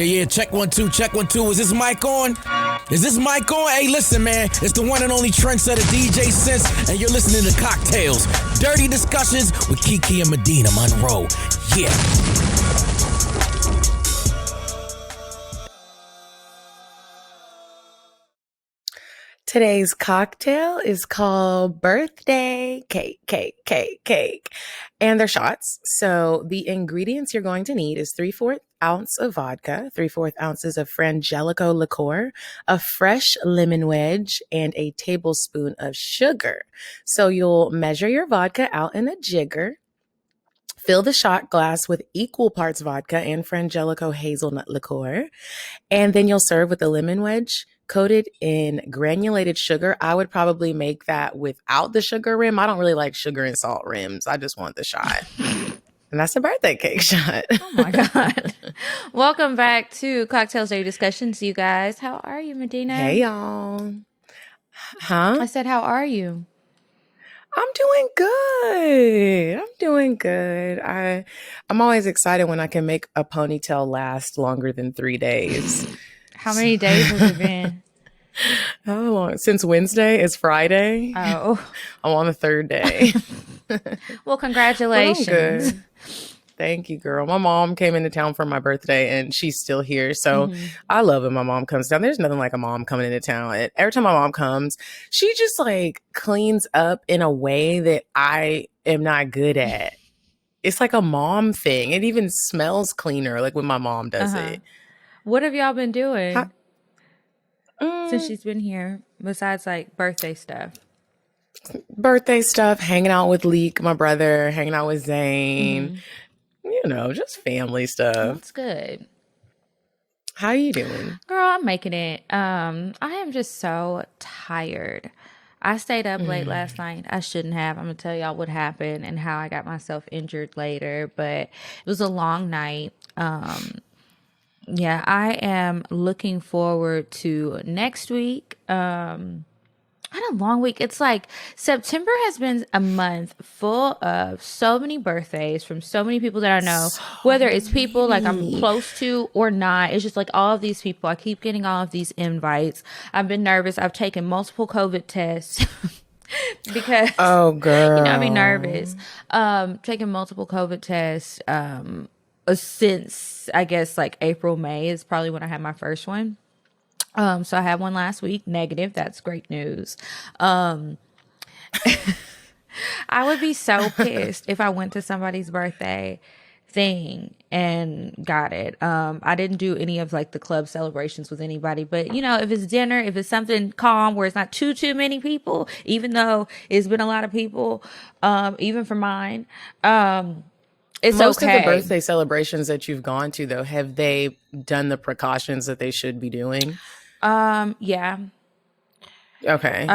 Yeah, check 1 2, check 1 2. Is this mic on? Is this mic on? Hey, listen, man. It's the one and only trendsetter DJ Sense, and you're listening to CockTales. Dirty discussions with Kiki and Medina Monroe. Yeah. Today's cocktail is called Birthday Cake. And they're shots. So the ingredients you're going to need is 3/4 ounce of vodka, 3/4 ounces of Frangelico liqueur, a fresh lemon wedge, and a tablespoon of sugar. So you'll measure your vodka out in a jigger. Fill the shot glass with equal parts vodka and Frangelico hazelnut liqueur. And then you'll serve with a lemon wedge coated in granulated sugar. I would probably make that without the sugar rim. I don't really like sugar and salt rims. I just want the shot. And that's a birthday cake shot. Oh my God. Welcome back to CockTales Dirty Discussions, you guys. How are you, Medina? Hey, y'all. Huh? I said, how are you? I'm doing good. I'm always excited when I can make a ponytail last longer than 3 days. How many days has it been? How long? Since Wednesday? It's Friday. Oh. I'm on the third day. Well, congratulations. Well, I'm good. Thank you, girl. My mom came into town for my birthday and she's still here. So I love when my mom comes down. There's nothing like a mom coming into town. And every time my mom comes, she just like cleans up in a way that I am not good at. It's like a mom thing. It even smells cleaner like when my mom does it. What have y'all been doing since she's been here besides like birthday stuff? Birthday stuff, hanging out with Leek, my brother, hanging out with Zane. You know, just family stuff. That's good. How you doing? Girl, I'm making it. I am just so tired. I stayed up late last night. I shouldn't have. I'm going to tell y'all what happened and how I got myself injured later. But it was a long night. Yeah, I am looking forward to next week. I had a long week. It's like September has been a month full of so many birthdays from so many people that I know, whether it's people like I'm close to or not. It's just like all of these people. I keep getting all of these invites. I've been nervous. I've taken multiple COVID tests because, oh, girl, you know, I'd be nervous. Taking multiple COVID tests since I guess like April, May is probably when I had my first one. So I had one last week, negative. That's great news. I would be so pissed if I went to somebody's birthday thing and got it. I didn't do any of like the club celebrations with anybody, but you know, if it's dinner, if it's something calm where it's not too many people, even though it's been a lot of people, even for mine, it's Most okay. of the birthday celebrations that you've gone to, though, have they done the precautions that they should be doing? Yeah. Okay.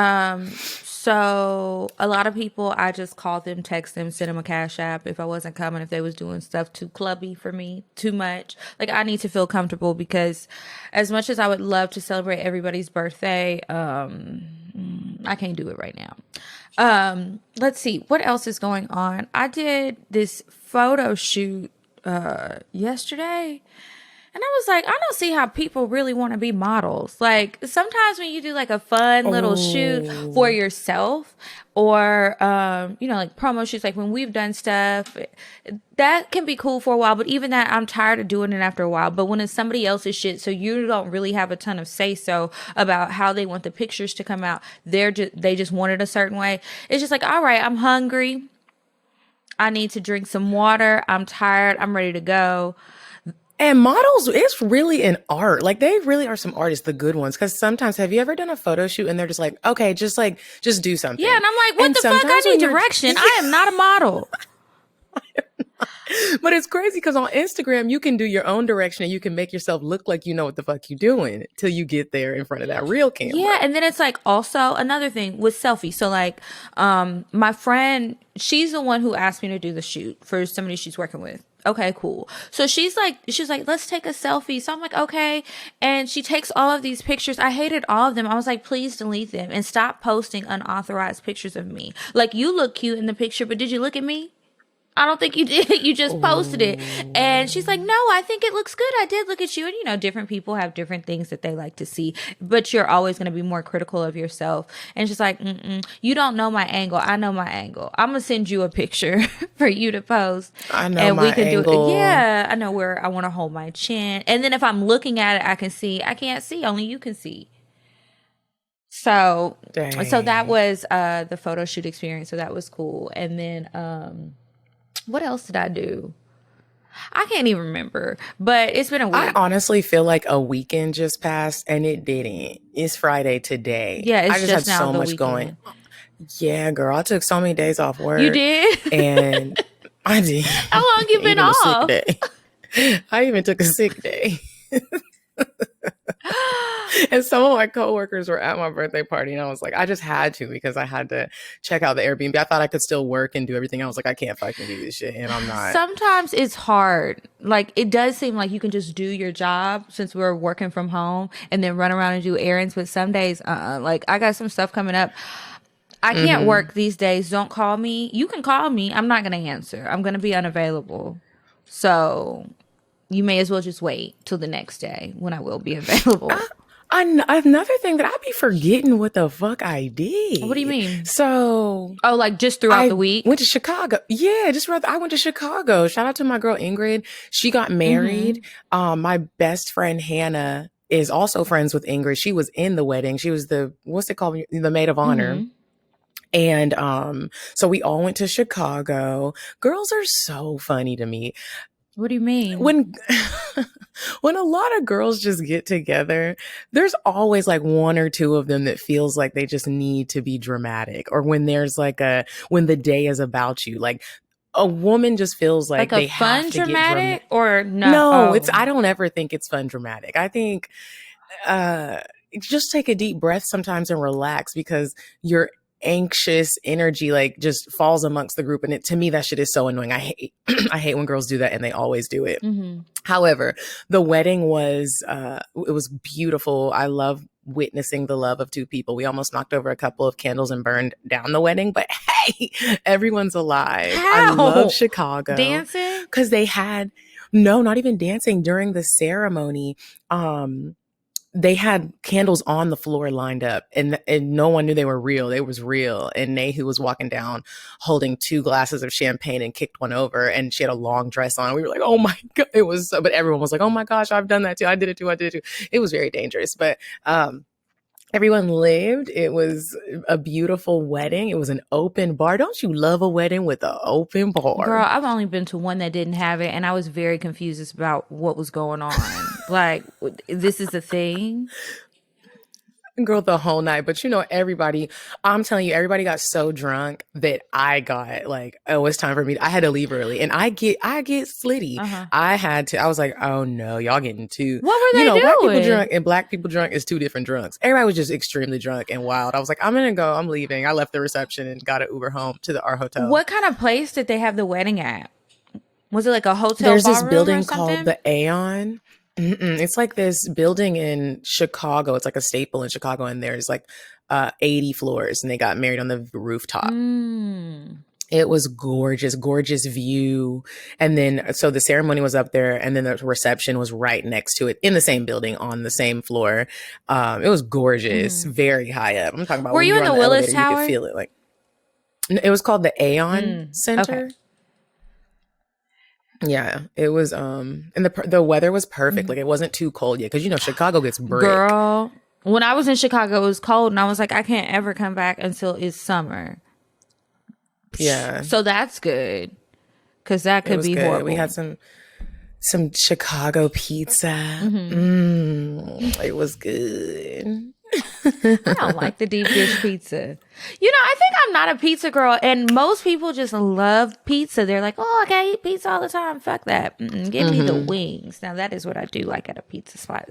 So a lot of people, I just called them, text them, send them a cash app if I wasn't coming, if they was doing stuff too clubby for me, too much. Like I need to feel comfortable because as much as I would love to celebrate everybody's birthday, I can't do it right now. Let's see what else is going on. I did this photo shoot yesterday. And I was like, I don't see how people really want to be models. Like sometimes when you do like a fun little shoot for yourself or, you know, like promo shoots, like when we've done stuff, that can be cool for a while. But even that, I'm tired of doing it after a while. But when it's somebody else's shit, so you don't really have a ton of say-so about how they want the pictures to come out. They just want it a certain way. It's just like, all right, I'm hungry. I need to drink some water. I'm tired. I'm ready to go. And models, it's really an art. Like they really are some artists, the good ones. Because sometimes, have you ever done a photo shoot and they're just like, okay, just do something. Yeah, and I'm like, what the fuck? I need direction. I am not a model. But it's crazy because on Instagram, you can do your own direction and you can make yourself look like you know what the fuck you're doing till you get there in front of that real camera. Yeah, and then it's like also another thing with selfies. So like my friend, she's the one who asked me to do the shoot for somebody she's working with. Okay, cool. So she's like, let's take a selfie. So I'm like, okay. And she takes all of these pictures. I hated all of them. I was like, please delete them and stop posting unauthorized pictures of me. Like you look cute in the picture, but did you look at me? I don't think you did. You just posted it. And she's like, no, I think it looks good. I did look at you. And, you know, different people have different things that they like to see. But you're always going to be more critical of yourself. And she's like, you don't know my angle. I know my angle. I'm going to send you a picture for you to post. I know and my we can angle. do it. Yeah, I know where I want to hold my chin. And then if I'm looking at it, I can see. I can't see. Only you can see. So that was the photo shoot experience. So that was cool. And then what else did I do? I can't even remember, but it's been a week. I honestly feel like a weekend just passed and it didn't. It's Friday today. Yeah, it's I just just had now so the much weekend. going. Yeah, girl, I took so many days off work. You did? And I did. How long you been Even a off? sick day. I even took a sick day. And some of my coworkers were at my birthday party, and I was like, I just had to because I had to check out the Airbnb. I thought I could still work and do everything. I was like, I can't fucking do this shit, and I'm not. Sometimes it's hard. Like, it does seem like you can just do your job since we're working from home and then run around and do errands. But some days, like, I got some stuff coming up. I can't work these days. Don't call me. You can call me. I'm not going to answer. I'm going to be unavailable. So you may as well just wait till the next day when I will be available. Another thing that I be forgetting what the fuck I did. What do you mean? So, like just throughout the week? Went to Chicago. Yeah, I went to Chicago. Shout out to my girl Ingrid. She got married. My best friend Hannah is also friends with Ingrid. She was in the wedding. She was the maid of honor. And so we all went to Chicago. Girls are so funny to me. What do you mean? When a lot of girls just get together, there's always like one or two of them that feels like they just need to be dramatic. Or when there's when the day is about you, like a woman just feels like they have to dramatic get or no? No, I don't ever think it's fun dramatic. I think just take a deep breath sometimes and relax because your anxious energy like just falls amongst the group, and to me that shit is so annoying. I hate when girls do that, and they always do it. However, the wedding was it was beautiful. I love witnessing the love of two people. We almost knocked over a couple of candles and burned down the wedding, but hey, everyone's alive. How? I love Chicago. Dancing? Because they had not even dancing during the ceremony. They had candles on the floor lined up, and no one knew they were real. They was real. And Nahu was walking down holding 2 glasses of champagne and kicked one over, and she had a long dress on. We were like, oh my God. It was but everyone was like, oh my gosh, I've done that too. I did it too. It was very dangerous. But everyone lived. It was a beautiful wedding. It was an open bar. Don't you love a wedding with an open bar? Girl, I've only been to one that didn't have it, and I was very confused about what was going on. Like, this is a thing? Girl, the whole night. But everybody, I'm telling you, everybody got so drunk that I got like, oh, it's time for me. I had to leave early, and I get slitty. I was like, oh no, y'all getting too. What were they doing? White people drunk and black people drunk is 2 different drunks. Everybody was just extremely drunk and wild. I was like, I'm gonna go. I'm leaving. I left the reception and got an Uber home to our hotel. What kind of place did they have the wedding at? Was it like a hotel? There's this ballroom building or something? called the Aeon. It's like this building in Chicago. It's like a staple in Chicago, and there's like 80 floors, and they got married on the rooftop. It was gorgeous view. And then, so the ceremony was up there, and then the reception was right next to it in the same building on the same floor. It was gorgeous, very high up. I'm talking about. Were you in the Willis Tower? You could feel it. Like, it was called the Aeon Center. Okay. Yeah, it was and the weather was perfect. Like, it wasn't too cold yet, because Chicago gets brick. Girl, when I was in Chicago, it was cold, and I was like, I can't ever come back until it's summer. Yeah, so that's good, because that could be good. horrible. We had some Chicago pizza. It was good. I don't like the deep dish pizza. I think I'm not a pizza girl, and most people just love pizza. They're like, oh, I can eat pizza all the time. Fuck that. Give me the wings. Now, that is what I do like at a pizza spot.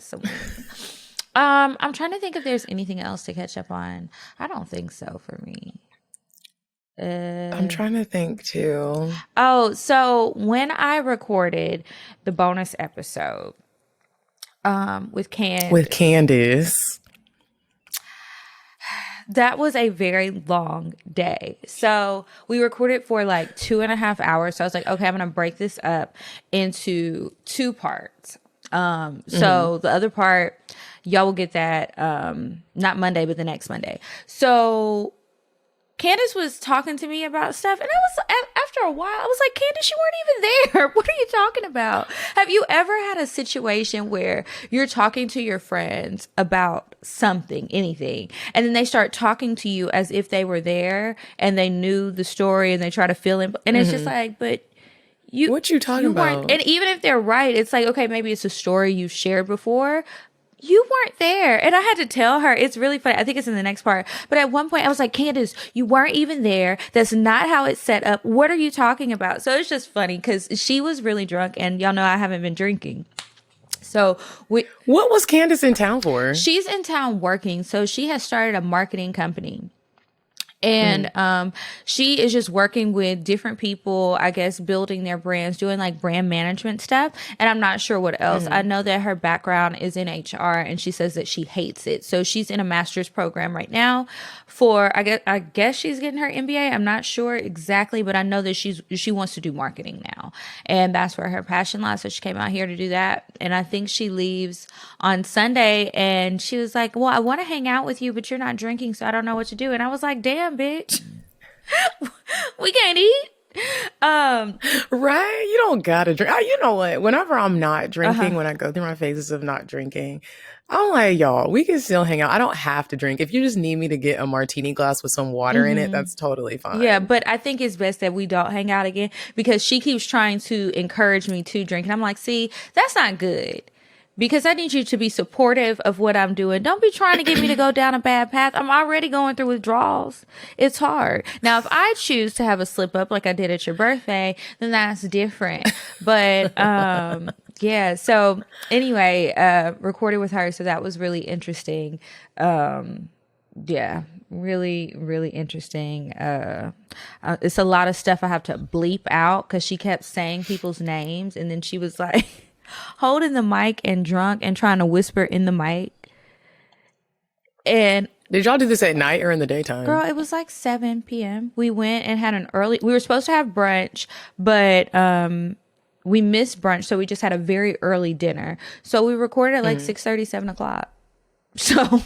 I'm trying to think if there's anything else to catch up on. I don't think so for me. I'm trying to think too. Oh, so when I recorded the bonus episode with Candace, that was a very long day. So we recorded for like 2.5 hours. So I was like, okay, I'm going to break this up into 2 parts. So the other part, y'all will get that, not Monday, but the next Monday. So Candace was talking to me about stuff, and after a while, I was like, Candace, you weren't even there. What are you talking about? Have you ever had a situation where you're talking to your friends about something, anything, and then they start talking to you as if they were there and they knew the story and they try to fill in, and it's just like, but what you talking about? And even if they're right, it's like, okay, maybe it's a story you've shared before. You weren't there. And I had to tell her, it's really funny. I think it's in the next part. But at one point I was like, Candace, you weren't even there. That's not how it's set up. What are you talking about? So it's just funny because she was really drunk, and y'all know I haven't been drinking. So what was Candace in town for? She's in town working. So she has started a marketing company. And she is just working with different people, I guess, building their brands, doing like brand management stuff. And I'm not sure what else. I know that her background is in HR, and she says that she hates it. So she's in a master's program right now for, I guess she's getting her MBA. I'm not sure exactly, but I know that she wants to do marketing now. And that's where her passion lies. So she came out here to do that. And I think she leaves on Sunday, and she was like, well, I want to hang out with you, but you're not drinking, so I don't know what to do. And I was like, damn, bitch, we can't eat. Right? You don't gotta drink. You know what? Whenever I'm not drinking, when I go through my phases of not drinking, I'm like, y'all, we can still hang out. I don't have to drink. If you just need me to get a martini glass with some water in it, that's totally fine. Yeah, but I think it's best that we don't hang out again, because she keeps trying to encourage me to drink. And I'm like, see, that's not good. Because I need you to be supportive of what I'm doing. Don't be trying to get me to go down a bad path. I'm already going through withdrawals. It's hard. Now, if I choose to have a slip up like I did at your birthday, then that's different. But yeah. So anyway, recorded with her. So that was really interesting. Yeah, really, really interesting. It's a lot of stuff I have to bleep out because she kept saying people's names, and then she was like holding the mic and drunk and trying to whisper in the mic. And did y'all do this at night or in the daytime? Girl, it was like 7 p.m. We went and had we were supposed to have brunch, but we missed brunch, so we just had a very early dinner. So we recorded at like 6:30, 7 o'clock. So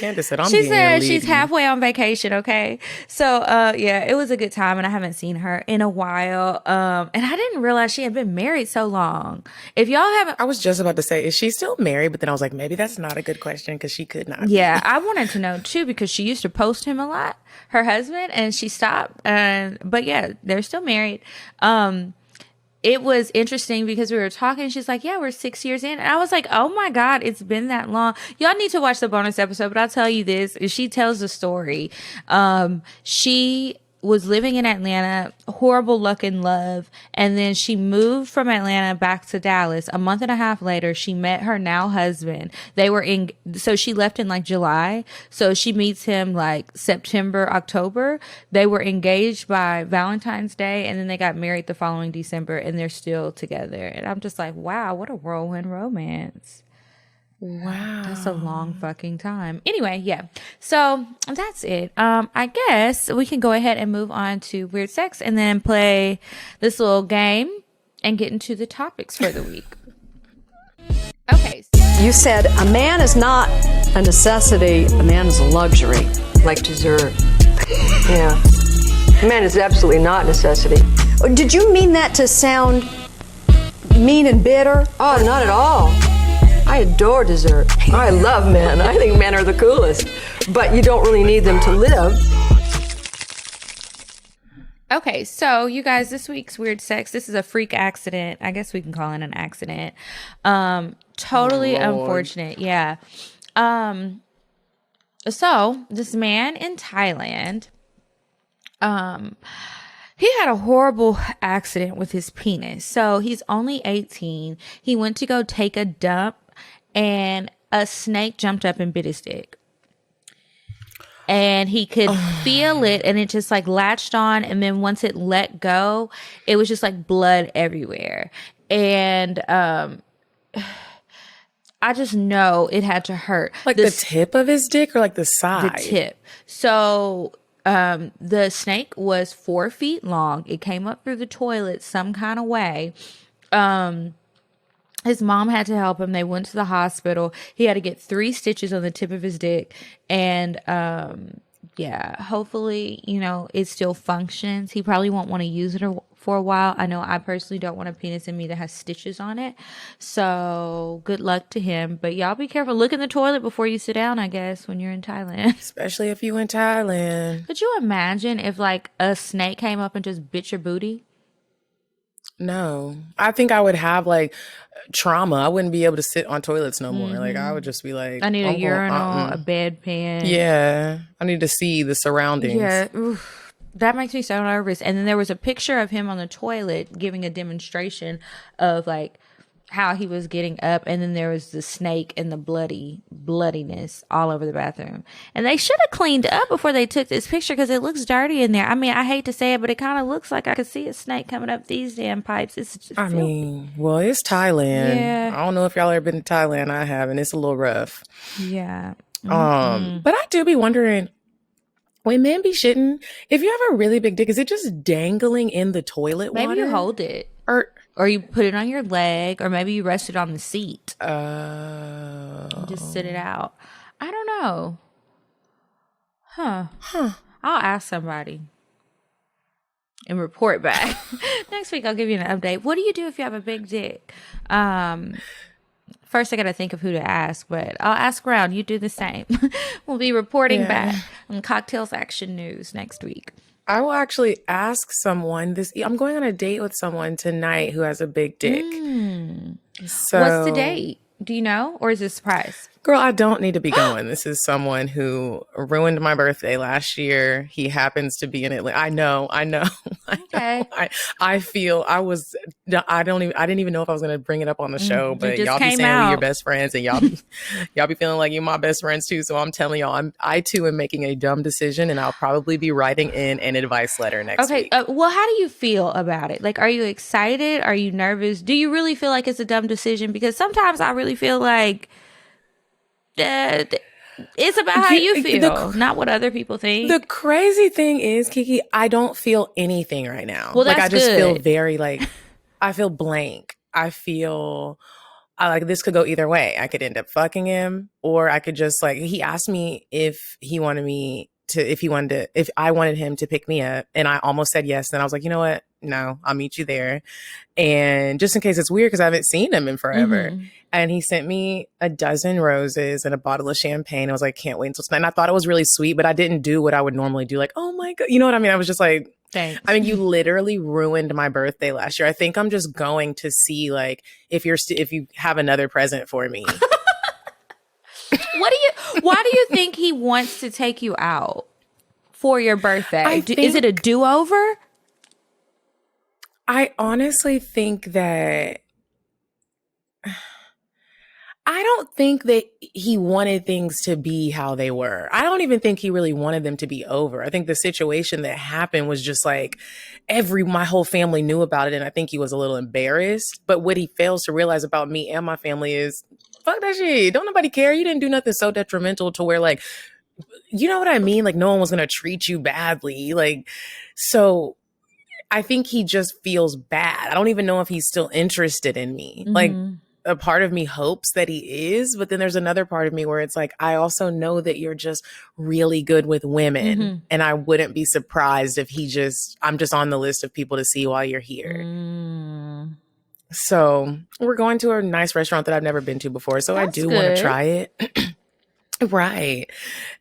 Candace said, she said she's halfway on vacation. Okay. So, yeah, it was a good time, and I haven't seen her in a while. And I didn't realize she had been married so long. If y'all haven't, I was just about to say, is she still married? But then I was like, maybe that's not a good question because she could not. Yeah. I wanted to know too, because she used to post him a lot, her husband, and she stopped. But yeah, they're still married. It was interesting because we were talking. She's like, yeah, we're 6 years in. And I was like, oh my God, it's been that long. Y'all need to watch the bonus episode, but I'll tell you this. She tells the story. She was living in Atlanta, horrible luck in love. And then she moved from Atlanta back to Dallas. A month and a half later, she met her now husband. So she left in like July. So she meets him like September, October. They were engaged by Valentine's Day, and then they got married the following December, and they're still together. And I'm just like, wow, what a whirlwind romance. Wow. That's a long fucking time. Anyway, yeah. So that's it. I guess we can go ahead and move on to weird sex and then play this little game and get into the topics for the week. Okay. You said a man is not a necessity, a man is a luxury. Like dessert. Yeah. A man is absolutely not a necessity. Did you mean that to sound mean and bitter? Oh, not at all. I adore dessert. I love men. I think men are the coolest. But you don't really need them to live. Okay, so you guys, this week's weird sex, this is a freak accident. I guess we can call it an accident. Totally unfortunate. Yeah. So this man in Thailand, he had a horrible accident with his penis. So he's only 18. He went to go take a dump, and a snake jumped up and bit his dick. And he could feel it, and it just like latched on. And then once it let go, it was just like blood everywhere. And I I just know it had to hurt. Like the tip of his dick or like the side? The tip. So the snake was 4 feet long. It came up through the toilet some kind of way. His mom had to help him. They went to the hospital. He had to get 3 stitches on the tip of his dick. And yeah, hopefully, you know, it still functions. He probably won't want to use it for a while. I know I personally don't want a penis in me that has stitches on it. So good luck to him. But y'all be careful. Look in the toilet before you sit down, I guess, when you're in Thailand. Especially if you in Thailand. Could you imagine if like a snake came up and just bit your booty? No. I think I would have like trauma. I wouldn't be able to sit on toilets no more. Like I would just be like, I need a urinal, a bedpan. Yeah. I need to see the surroundings. Yeah. Oof. That makes me so nervous. And then there was a picture of him on the toilet giving a demonstration of like how he was getting up, and then there was the snake and the bloodiness all over the bathroom. And they should have cleaned up before they took this picture because it looks dirty in there. I mean, I hate to say it, but it kind of looks like I could see a snake coming up these damn pipes. It's just well, it's Thailand. Yeah. I don't know if y'all ever been to Thailand. I haven't. It's a little rough. Yeah. But I do be wondering, when men be shitting, if you have a really big dick, is it just dangling in the toilet water? Maybe you hold it. Or you put it on your leg, or maybe you rest it on the seat. And just sit it out. I don't know. Huh. I'll ask somebody and report back. Next week, I'll give you an update. What do you do if you have a big dick? First, I got to think of who to ask, but I'll ask around. You do the same. We'll be reporting back on CockTales Action News next week. I will actually ask someone I'm going on a date with someone tonight who has a big dick. So, what's the date? Do you know? Or is it a surprise? Girl, I don't need to be going. This is someone who ruined my birthday last year. He happens to be in Atlanta. I know. Okay. I feel I didn't even know if I was going to bring it up on the show, but y'all be saying we're your best friends, and y'all be feeling like you're my best friends too. So I'm telling y'all, I too am making a dumb decision, and I'll probably be writing in an advice letter next week. Well, how do you feel about it? Like, are you excited? Are you nervous? Do you really feel like it's a dumb decision? Because sometimes I really feel like it's about how you feel, not what other people think. The crazy thing is, Kiki, I don't feel anything right now. Well, that's I just good. feel very I feel blank. I feel like this could go either way. I could end up fucking him, or I could just he asked me if I wanted him to pick me up, and I almost said yes. Then I was like, you know what? No, I'll meet you there. And just in case it's weird, because I haven't seen him in forever. And he sent me a dozen roses and a bottle of champagne. I was like, can't wait until tonight. And I thought it was really sweet, but I didn't do what I would normally do. Like, oh my God. You know what I mean? I was just like, thanks. I mean, you literally ruined my birthday last year. I think I'm just going to see if you have another present for me. Why do you think he wants to take you out for your birthday? Is it a do-over? I honestly think that I don't think that he wanted things to be how they were. I don't even think he really wanted them to be over. I think the situation that happened was just my whole family knew about it, and I think he was a little embarrassed. But what he fails to realize about me and my family is, fuck that shit. Don't nobody care. You didn't do nothing so detrimental to where you know what I mean? No one was going to treat you badly. So I think he just feels bad. I don't even know if he's still interested in me. A part of me hopes that he is, but then there's another part of me where it's I also know that you're just really good with women. And I wouldn't be surprised if I'm just on the list of people to see while you're here. So we're going to a nice restaurant that I've never been to before. So I do want to try it. Right.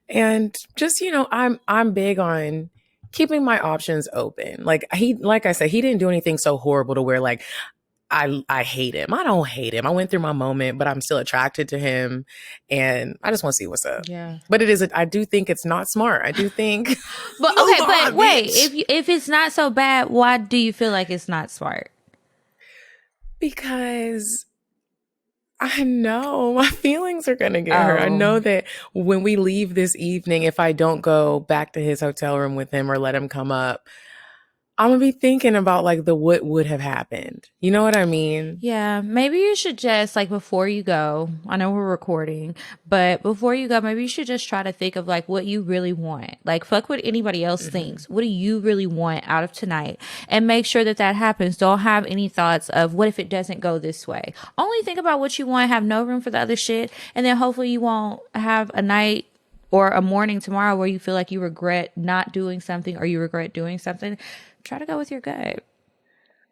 And just, I'm big on keeping my options open. Like I said, he didn't do anything so horrible to where I hate him. I don't hate him. I went through my moment, but I'm still attracted to him, and I just want to see what's up. Yeah. But I do think it's not smart. I do think. But wait, if it's not so bad, why do you feel like it's not smart? Because I know my feelings are going to get hurt. I know that when we leave this evening, if I don't go back to his hotel room with him or let him come up, I'm gonna be thinking about like the what would have happened. You know what I mean? Yeah, maybe you should just like before you go, I know we're recording, but before you go, maybe you should just try to think of like what you really want. Like fuck what anybody else thinks. What do you really want out of tonight? And make sure that that happens. Don't have any thoughts of what if it doesn't go this way. Only think about what you want, have no room for the other shit, and then hopefully you won't have a night or a morning tomorrow where you feel like you regret not doing something or you regret doing something. Try to go with your gut.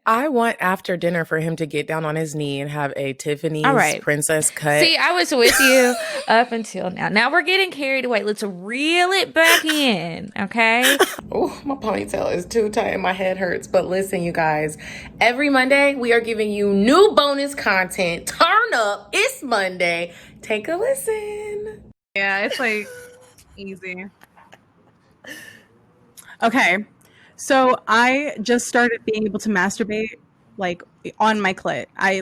I want after dinner for him to get down on his knee and have a Tiffany's All right. princess cut. See, I was with you up until now. Now we're getting carried away. Let's reel it back in, okay? Oh, my ponytail is too tight and my head hurts. But listen, you guys, every Monday we are giving you new bonus content. Turn up. It's Monday. Take a listen. Yeah, it's like easy. Okay. So I just started being able to masturbate like on my clit. I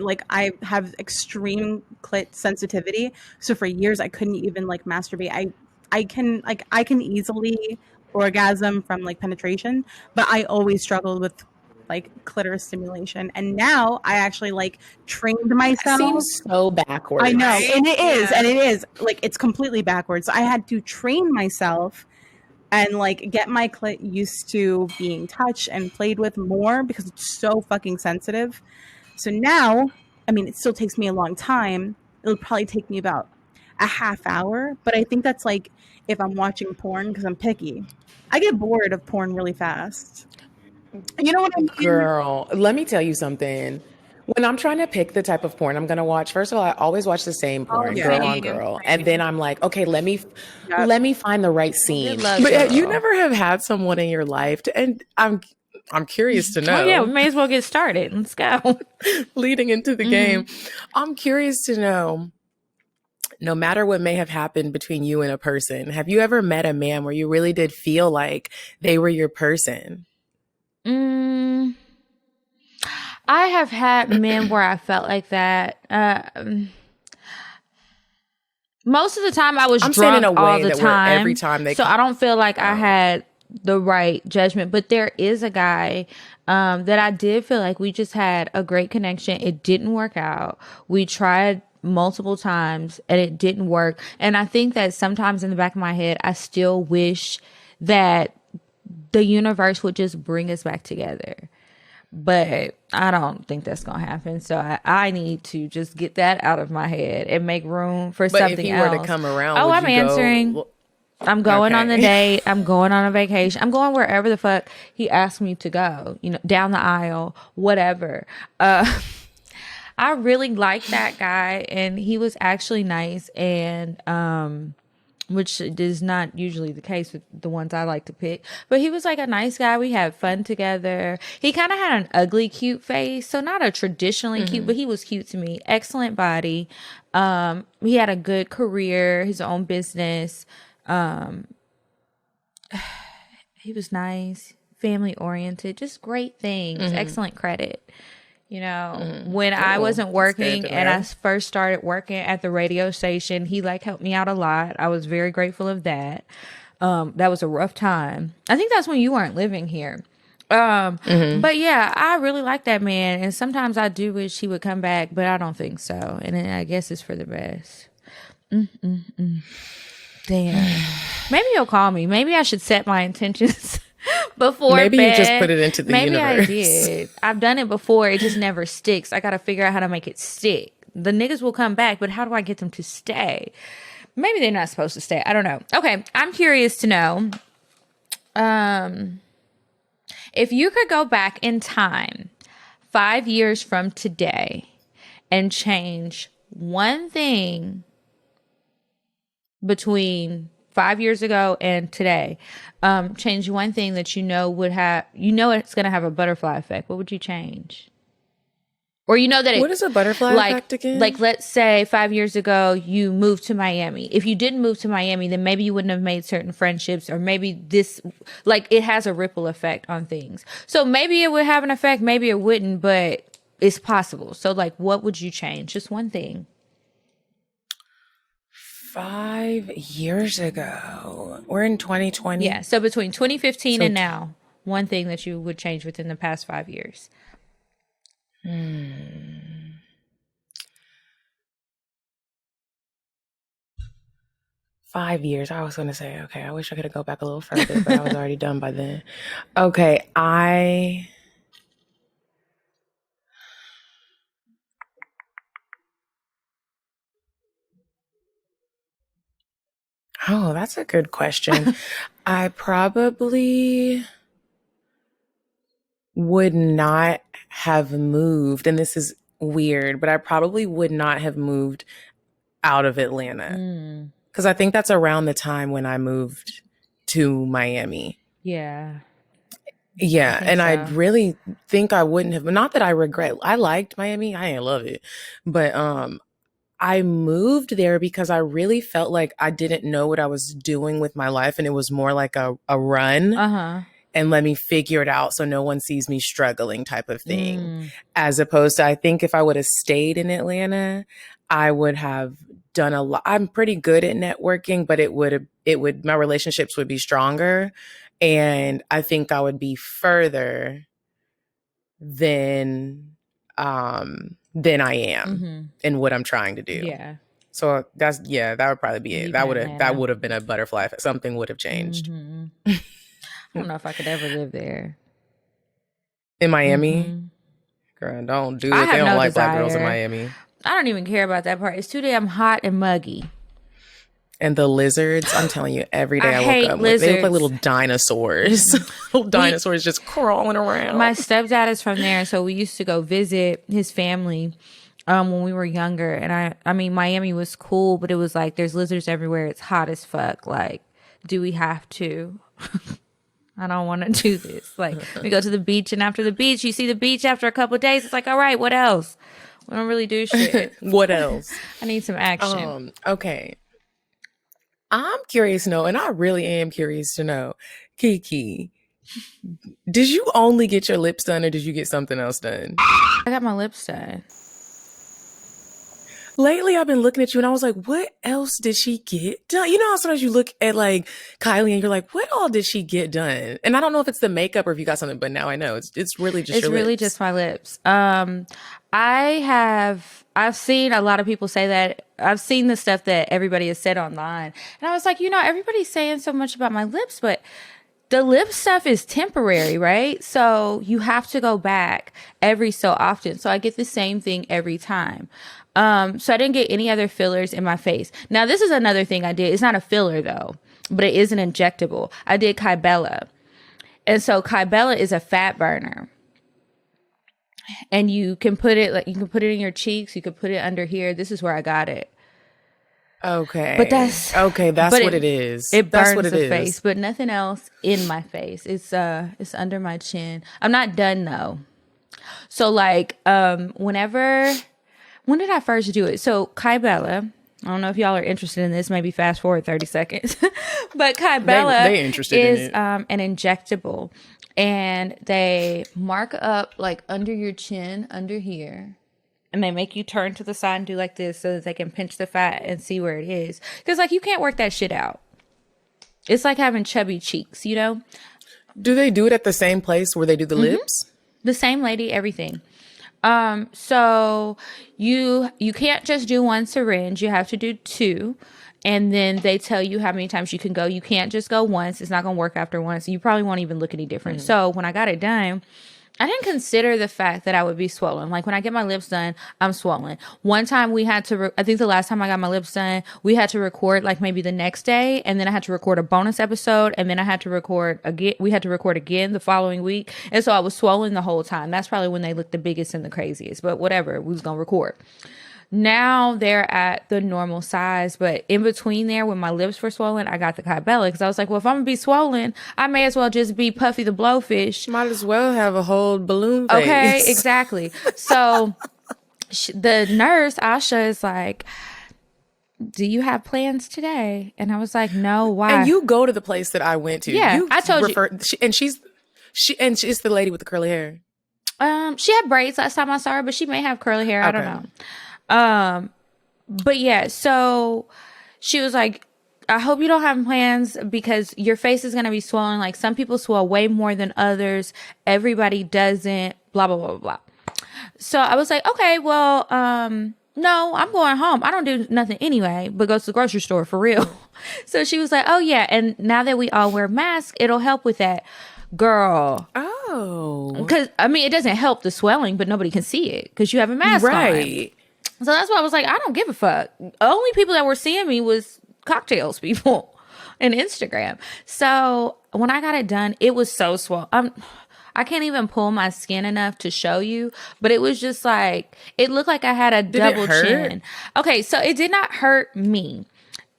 have extreme clit sensitivity. So for years I couldn't even like masturbate. I can easily orgasm from like penetration, but I always struggled with like clitoris stimulation. And now I actually like trained myself. Seems so backwards. I know, right? and it is like it's completely backwards. I had to train myself and like get my clit used to being touched and played with more because it's so fucking sensitive. So now, I mean, it still takes me a long time. It'll probably take me about a half hour, but I think that's like if I'm watching porn because I'm picky. I get bored of porn really fast. You know what I mean? Girl, let me tell you something. When I'm trying to pick the type of porn I'm going to watch, first of all, I always watch the same porn, yeah. girl on girl. And then I'm like, okay, let me find the right scene. love But girl. you never have had someone in your life and I'm curious to know. Oh yeah, we may as well get started. Let's go. Leading into the game, I'm curious to know, no matter what may have happened between you and a person, have you ever met a man where you really did feel like they were your person? I have had men where I felt like that. Most of the time I was I'm saying drunk in a way all the that where time. every time they so I don't feel like I had the right judgment. But there is a guy that I did feel like we just had a great connection. It didn't work out. We tried multiple times and it didn't work. And I think that sometimes in the back of my head, I still wish that the universe would just bring us back together. But I don't think that's going to happen. So I need to just get that out of my head and make room for something else. But if he were to come around, oh, would I'm you go, answering. well, I'm going on the okay. date. I'm going on a vacation. I'm going wherever the fuck he asked me to go, you know, down the aisle, whatever. I really liked that guy and he was actually nice and, which is not usually the case with the ones I like to pick. But he was like a nice guy. We had fun together. He kind of had an ugly, cute face. So not a traditionally cute, but he was cute to me. Excellent body. He had a good career, his own business. He was nice, family oriented, just great things. Excellent credit. You know, when I wasn't working and I first started working at the radio station, he like helped me out a lot. I was very grateful of that. That was a rough time. I think that's when you weren't living here. But yeah, I really like that man. And sometimes I do wish he would come back, but I don't think so. And I guess it's for the best. Damn. Maybe he'll call me. Maybe I should set my intentions before Maybe bed. you just put it into the universe. I did. I've done it before. It just never sticks. I got to figure out how to make it stick. The niggas will come back, but how do I get them to stay? Maybe they're not supposed to stay. I don't know. Okay, I'm curious to know. If you could go back in time 5 years from today and change one thing between 5 years ago and today, change one thing that you know would have, you know, it's going to have a butterfly effect, what would you change? Or you know that it, what is a butterfly effect again? Like, let's say 5 years ago you moved to Miami. If you didn't move to Miami, then maybe you wouldn't have made certain friendships, or maybe this, like, it has a ripple effect on things. So maybe it would have an effect, maybe it wouldn't, but it's possible. So, like, what would you change? Just one thing. 5 years ago. We're in 2020. Yeah. So between 2015 and now, one thing that you would change within the past 5 years? 5 years. I was going to say, okay, I wish I could go back a little further, but I was already done by then. Okay, Oh, that's a good question. I probably would not have moved, and this is weird, but I probably would not have moved out of Atlanta. Because I think that's around the time when I moved to Miami. Yeah. Yeah, and I so. really think I wouldn't have, not that I regret. I liked Miami. I didn't love it. But I moved there because I really felt like I didn't know what I was doing with my life, and it was more like a run. And let me figure it out so no one sees me struggling type of thing. As opposed to, I think if I would have stayed in Atlanta, I would have done a lot. I'm pretty good at networking, but my relationships would be stronger. And I think I would be further than I am in what I'm trying to do. Yeah. So that would probably be it. That would have been a butterfly. Something would have changed. I don't know if I could ever live there. In Miami? Girl, don't do it. They don't like black girls in Miami. I don't even care about that part. It's too damn hot and muggy. And the lizards, I'm telling you, every day I woke up, they look like little dinosaurs. Little dinosaurs just crawling around. My stepdad is from there, so we used to go visit his family when we were younger. And I mean, Miami was cool, but it was like there's lizards everywhere. It's hot as fuck. Like, do we have to? I don't want to do this. Like, we go to the beach, and after the beach, you see the beach after a couple of days. It's like, all right, what else? We don't really do shit. What else? I need some action. Okay. I'm curious to know, and I really am curious to know, Kiki, did you only get your lips done or did you get something else done? I got my lips done. Lately, I've been looking at you and I was like, what else did she get done? You know how sometimes you look at like Kylie and you're like, what all did she get done? And I don't know if it's the makeup or if you got something, but now I know it's really just your lips. It's really just my lips. I've seen a lot of people say that. I've seen the stuff that everybody has said online. And I was like, everybody's saying so much about my lips, but the lip stuff is temporary, right? So you have to go back every so often. So I get the same thing every time. So I didn't get any other fillers in my face. Now, this is another thing I did. It's not a filler though, but it is an injectable. I did Kybella. And so Kybella is a fat burner. And you can put it in your cheeks. You could put it under here. This is where I got it. Okay. But that's what it is. It burns what it the is. face, but nothing else in my face. It's under my chin. I'm not done though. So like when did I first do it? So Kybella, I don't know if y'all are interested in this. Maybe fast forward 30 seconds. But Kybella is an injectable. And they mark up like under your chin, under here. And they make you turn to the side and do like this so that they can pinch the fat and see where it is. Because like you can't work that shit out. It's like having chubby cheeks, Do they do it at the same place where they do the lips? The same lady, everything. So you can't just do one syringe. You have to do two. And then they tell you how many times you can go. You can't just go once. It's not going to work after once. You probably won't even look any different. So when I got it done, I didn't consider the fact that I would be swollen. Like when I get my lips done, I'm swollen. One time we had to, I think the last time I got my lips done, we had to record like maybe the next day. And then I had to record a bonus episode. And then I had to record again. We had to record again the following week. And so I was swollen the whole time. That's probably when they looked the biggest and the craziest. But whatever, we was going to record. Now they're at the normal size, but in between there, when my lips were swollen, I got the Kybella because I was like, well, if I'm gonna be swollen, I may as well just be Puffy the Blowfish. Might as well have a whole balloon face. Okay, exactly. So the nurse, Asha, is like, do you have plans today? And I was like, no, why? And you go to the place that I went to. Yeah, I told you. And she's the lady with the curly hair. She had braids last time I saw her, but she may have curly hair. I don't know. But yeah, so she was like, I hope you don't have plans because your face is going to be swollen. Like some people swell way more than others. Everybody doesn't, blah, blah, blah, blah, blah. So I was like, okay, well, no, I'm going home. I don't do nothing anyway, but go to the grocery store for real. So she was like, oh yeah. And now that we all wear masks, it'll help with that. Girl. Oh. Because, I mean, it doesn't help the swelling, but nobody can see it because you have a mask on. Right. So that's why I was like, I don't give a fuck. Only people that were seeing me was CockTales people and Instagram. So when I got it done, it was so swollen. I can't even pull my skin enough to show you, but it was just like, it looked like I had a double chin. Okay, so it did not hurt me.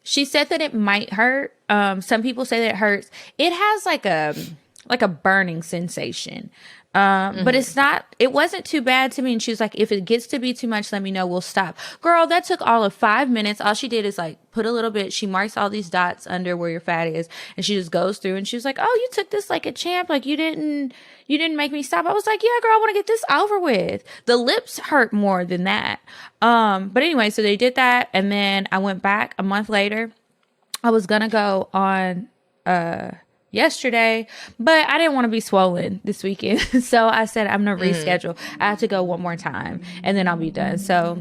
She said that it might hurt. Some people say that it hurts. It has like a burning sensation. But it wasn't too bad to me. And she was like, if it gets to be too much, let me know. We'll stop. Girl, that took all of 5 minutes. All she did is like put a little bit. She marks all these dots under where your fat is. And she just goes through and she was like, oh, you took this like a champ. Like you didn't make me stop. I was like, yeah, girl, I want to get this over with. The lips hurt more than that. But anyway, so they did that. And then I went back a month later. I was going to go on, yesterday, but I didn't want to be swollen this weekend. So I said, I'm going to reschedule. I have to go one more time and then I'll be done. So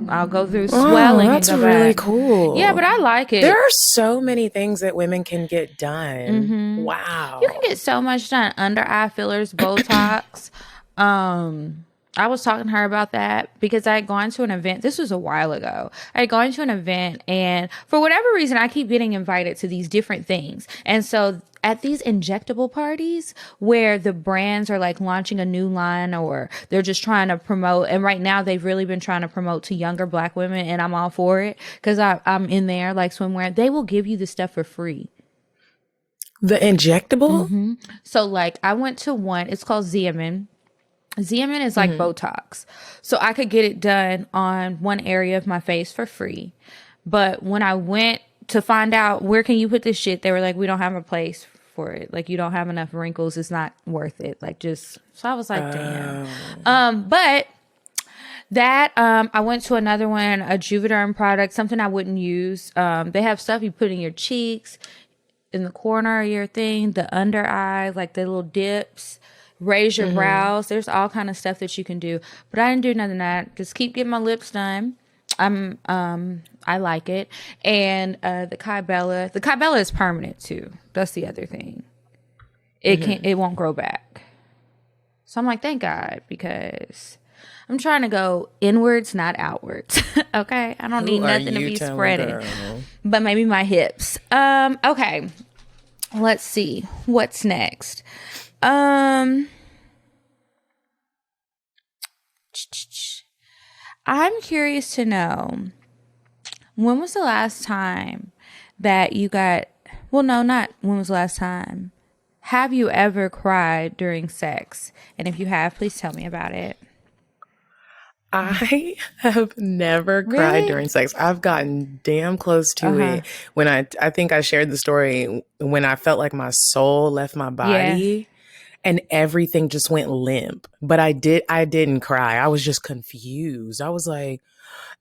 I'll go through swelling. That's and go really back. cool. Yeah, but I like it. There are so many things that women can get done. Mm-hmm. Wow. You can get so much done. Under eye fillers, Botox. I was talking to her about that because I had gone to an event. This was a while ago. I had gone to an event and for whatever reason, I keep getting invited to these different things. And so at these injectable parties where the brands are like launching a new line or they're just trying to promote. And right now they've really been trying to promote to younger Black women and I'm all for it because I'm in there like swimwear. They will give you the stuff for free. The injectable? Mm-hmm. So like I went to one, it's called Xeomin. Xeomin is like Botox. So I could get it done on one area of my face for free. But when I went to find out where can you put this shit, they were like, we don't have a place for it. Like you don't have enough wrinkles. It's not worth it. Like just, so I was like, damn. But that, I went to another one, a Juvederm product, something I wouldn't use. They have stuff you put in your cheeks, in the corner of your thing, the under eye, like the little dips. Raise your brows. There's all kind of stuff that you can do, but I didn't do none of that. Just keep getting my lips done. I like it. And the Kybella is permanent too. That's the other thing. It won't grow back. So I'm like, thank God, because I'm trying to go inwards, not outwards. Okay, I don't need nothing to be spreading, but maybe my hips. Okay, let's see what's next. I'm curious to know, when was the last time that you got, well, no, not when was the last time. Have you ever cried during sex? And if you have, please tell me about it. I have never cried during sex. I've gotten damn close to it. When I think I shared the story when I felt like my soul left my body. And everything just went limp. But I didn't cry. I was just confused. I was like,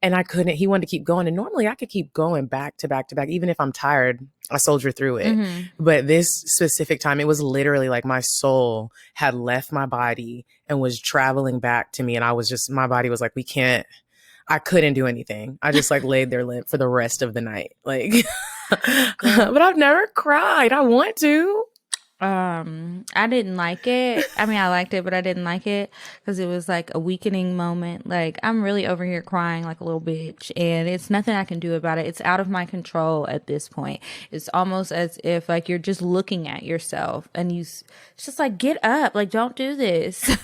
and I couldn't, he wanted to keep going. And normally I could keep going back to back to back. Even if I'm tired, I soldier through it. But this specific time, it was literally like my soul had left my body and was traveling back to me. And I was just, my body was like, I couldn't do anything. I just like laid there limp for the rest of the night. Like, but I've never cried. I want to. I didn't like it. I mean, I liked it, but I didn't like it because it was like a weakening moment. Like I'm really over here crying like a little bitch and it's nothing I can do about it. It's out of my control at this point. It's almost as if like you're just looking at yourself and it's just like, get up. Like, don't do this.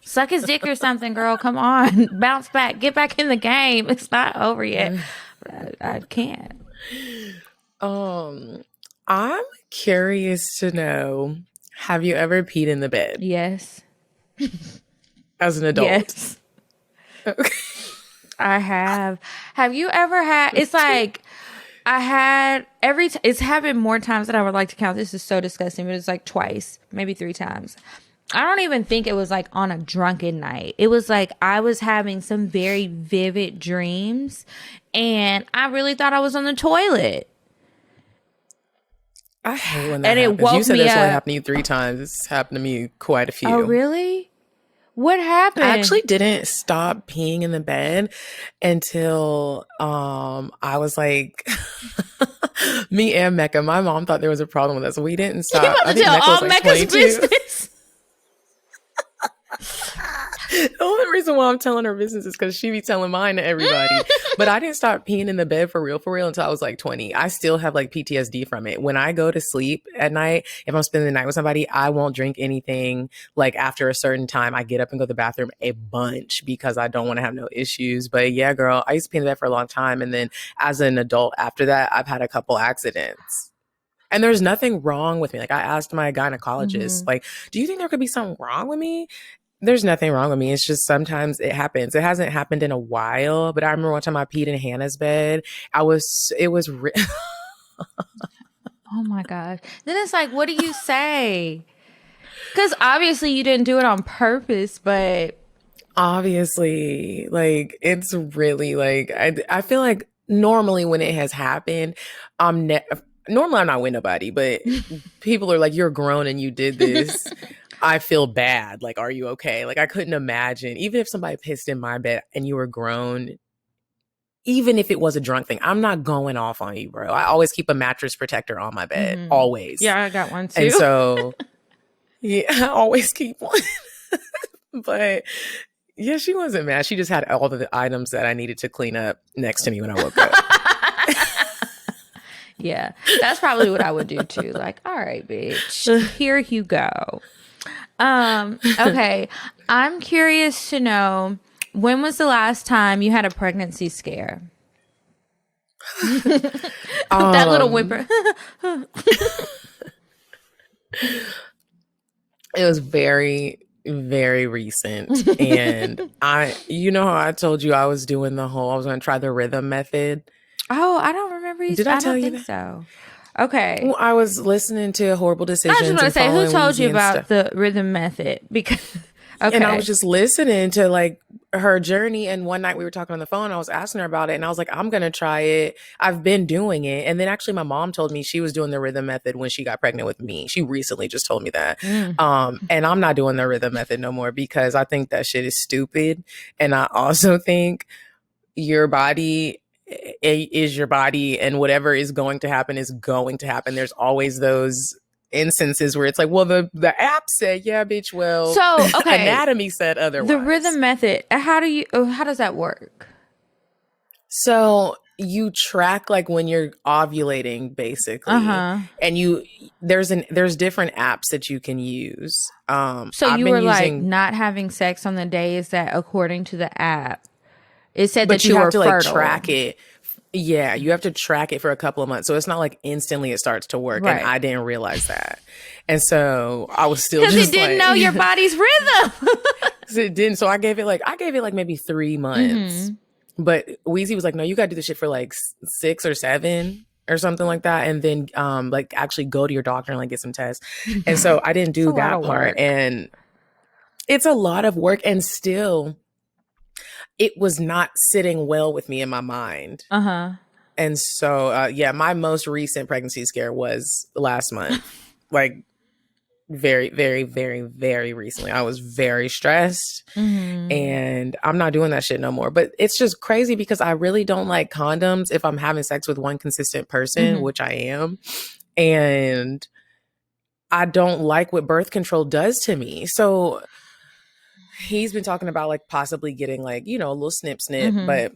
Suck his dick or something, girl. Come on. Bounce back. Get back in the game. It's not over yet. But I can't. I'm curious to know, have you ever peed in the bed? Yes. As an adult? Yes. Okay. I have. Have you ever had, it's like, it's happened more times than I would like to count. This is so disgusting, but it's like twice, maybe 3 times. I don't even think it was like on a drunken night. It was like I was having some very vivid dreams and I really thought I was on the toilet. I hate when that And it happens. woke You said me this only up. happened to you 3 times. This happened to me quite a few. Oh, really? What happened? I actually didn't stop peeing in the bed until I was like me and Mecca. My mom thought there was a problem with us. We didn't stop. You about to tell Mecca all was like Mecca's 22. business? The only reason why I'm telling her business is because she be telling mine to everybody. But I didn't stop peeing in the bed for real until I was like 20. I still have like PTSD from it. When I go to sleep at night, if I'm spending the night with somebody, I won't drink anything. Like after a certain time, I get up and go to the bathroom a bunch because I don't want to have no issues. But yeah, girl, I used to pee in the bed for a long time. And then as an adult after that, I've had a couple accidents. And there's nothing wrong with me. Like I asked my gynecologist, like, do you think there could be something wrong with me? There's nothing wrong with me. It's just sometimes it happens. It hasn't happened in a while, but I remember one time I peed in Hannah's bed. Oh my gosh. Then it's like, what do you say? Because obviously you didn't do it on purpose, but obviously, like, it's really like, I feel like normally when it has happened, normally I'm not with nobody, but people are like, you're grown and you did this. I feel bad. Like, are you okay? Like, I couldn't imagine, even if somebody pissed in my bed and you were grown, even if it was a drunk thing, I'm not going off on you, bro. I always keep a mattress protector on my bed. Always. Yeah, I got one too. And so, yeah, I always keep one. But yeah, she wasn't mad. She just had all the items that I needed to clean up next to me when I woke up. Yeah, that's probably what I would do too. Like, all right, bitch, here you go. Okay, I'm curious to know, when was the last time you had a pregnancy scare? That little whimper. It was very, very recent. And you know how I told you I was doing I was going to try the rhythm method. Oh, I don't remember you. Did I tell you think that? So. Okay. Well, I was listening to Horrible Decisions. I just want to say, who told you about the rhythm method? Because okay. And I was just listening to like her journey. And one night we were talking on the phone. I was asking her about it, and I was like, I'm gonna try it. I've been doing it. And then actually, my mom told me she was doing the rhythm method when she got pregnant with me. She recently just told me that. And I'm not doing the rhythm method no more because I think that shit is stupid. And I also think your body is your body, and whatever is going to happen is going to happen. There's always those instances where it's like, well, the app said, yeah, bitch, well, so okay, anatomy said otherwise. The rhythm method, how does that work? So you track like when you're ovulating, basically, and there's different apps that you can use. So you were like not having sex on the days that, according to the app, it said that you were fertile. Like track it. Yeah, you have to track it for a couple of months. So it's not like instantly it starts to work. Right. And I didn't realize that. And so I was still just because it didn't know your body's rhythm. It didn't. So I gave it like maybe 3 months. But Weezy was like, no, you got to do this shit for like 6 or 7 or something like that. And then like actually go to your doctor and like get some tests. And so I didn't do that part. And it's a lot of work. And still, it was not sitting well with me in my mind. And so, my most recent pregnancy scare was last month. Like very, very, very, very recently. I was very stressed and I'm not doing that shit no more. But it's just crazy because I really don't like condoms if I'm having sex with one consistent person, which I am. And I don't like what birth control does to me. So he's been talking about like possibly getting like, a little snip, but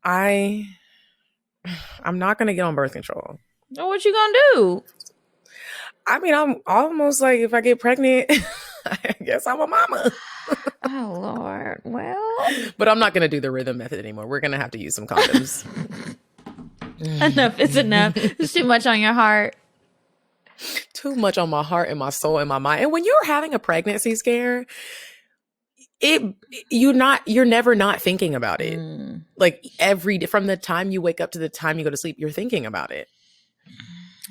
I'm not going to get on birth control. Oh, what you gonna do? I mean, I'm almost like, if I get pregnant, I guess I'm a mama. Oh, Lord. Well. But I'm not going to do the rhythm method anymore. We're going to have to use some condoms. Enough is enough. There's too much on your heart. Too much on my heart and my soul and my mind. And when you're having a pregnancy scare, you're never not thinking about it. Like from the time you wake up to the time you go to sleep, you're thinking about it.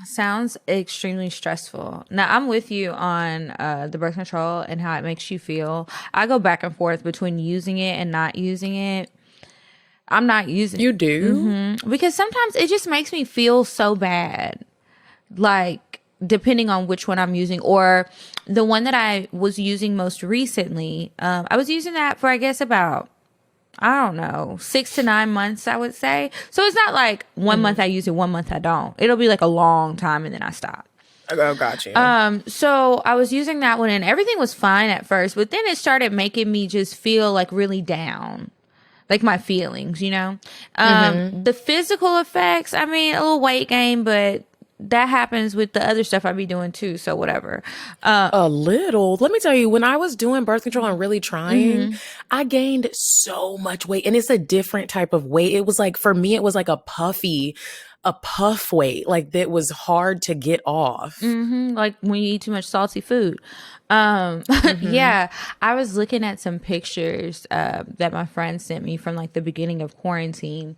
Sounds extremely stressful. Now, I'm with you on the birth control and how it makes you feel. I go back and forth between using it and not using it. I'm not using it. You do? Because sometimes it just makes me feel so bad. like depending on which one I'm using, or the one that I was using most recently. I was using that for, I guess, about, I don't know, 6 to 9 months, I would say. So it's not like 1 month I use it, 1 month I don't. It'll be like a long time and then I stop. Oh, gotcha. So I was using that one and everything was fine at first, but then it started making me just feel like really down. Like my feelings, you know? The physical effects, I mean, a little weight gain, but that happens with the other stuff I be doing too. So whatever. A little. Let me tell you, when I was doing birth control and really trying, I gained so much weight, and it's a different type of weight. It was like, for me, it was like a puff weight, like that was hard to get off. Like when you eat too much salty food. Yeah, I was looking at some pictures that my friend sent me from like the beginning of quarantine.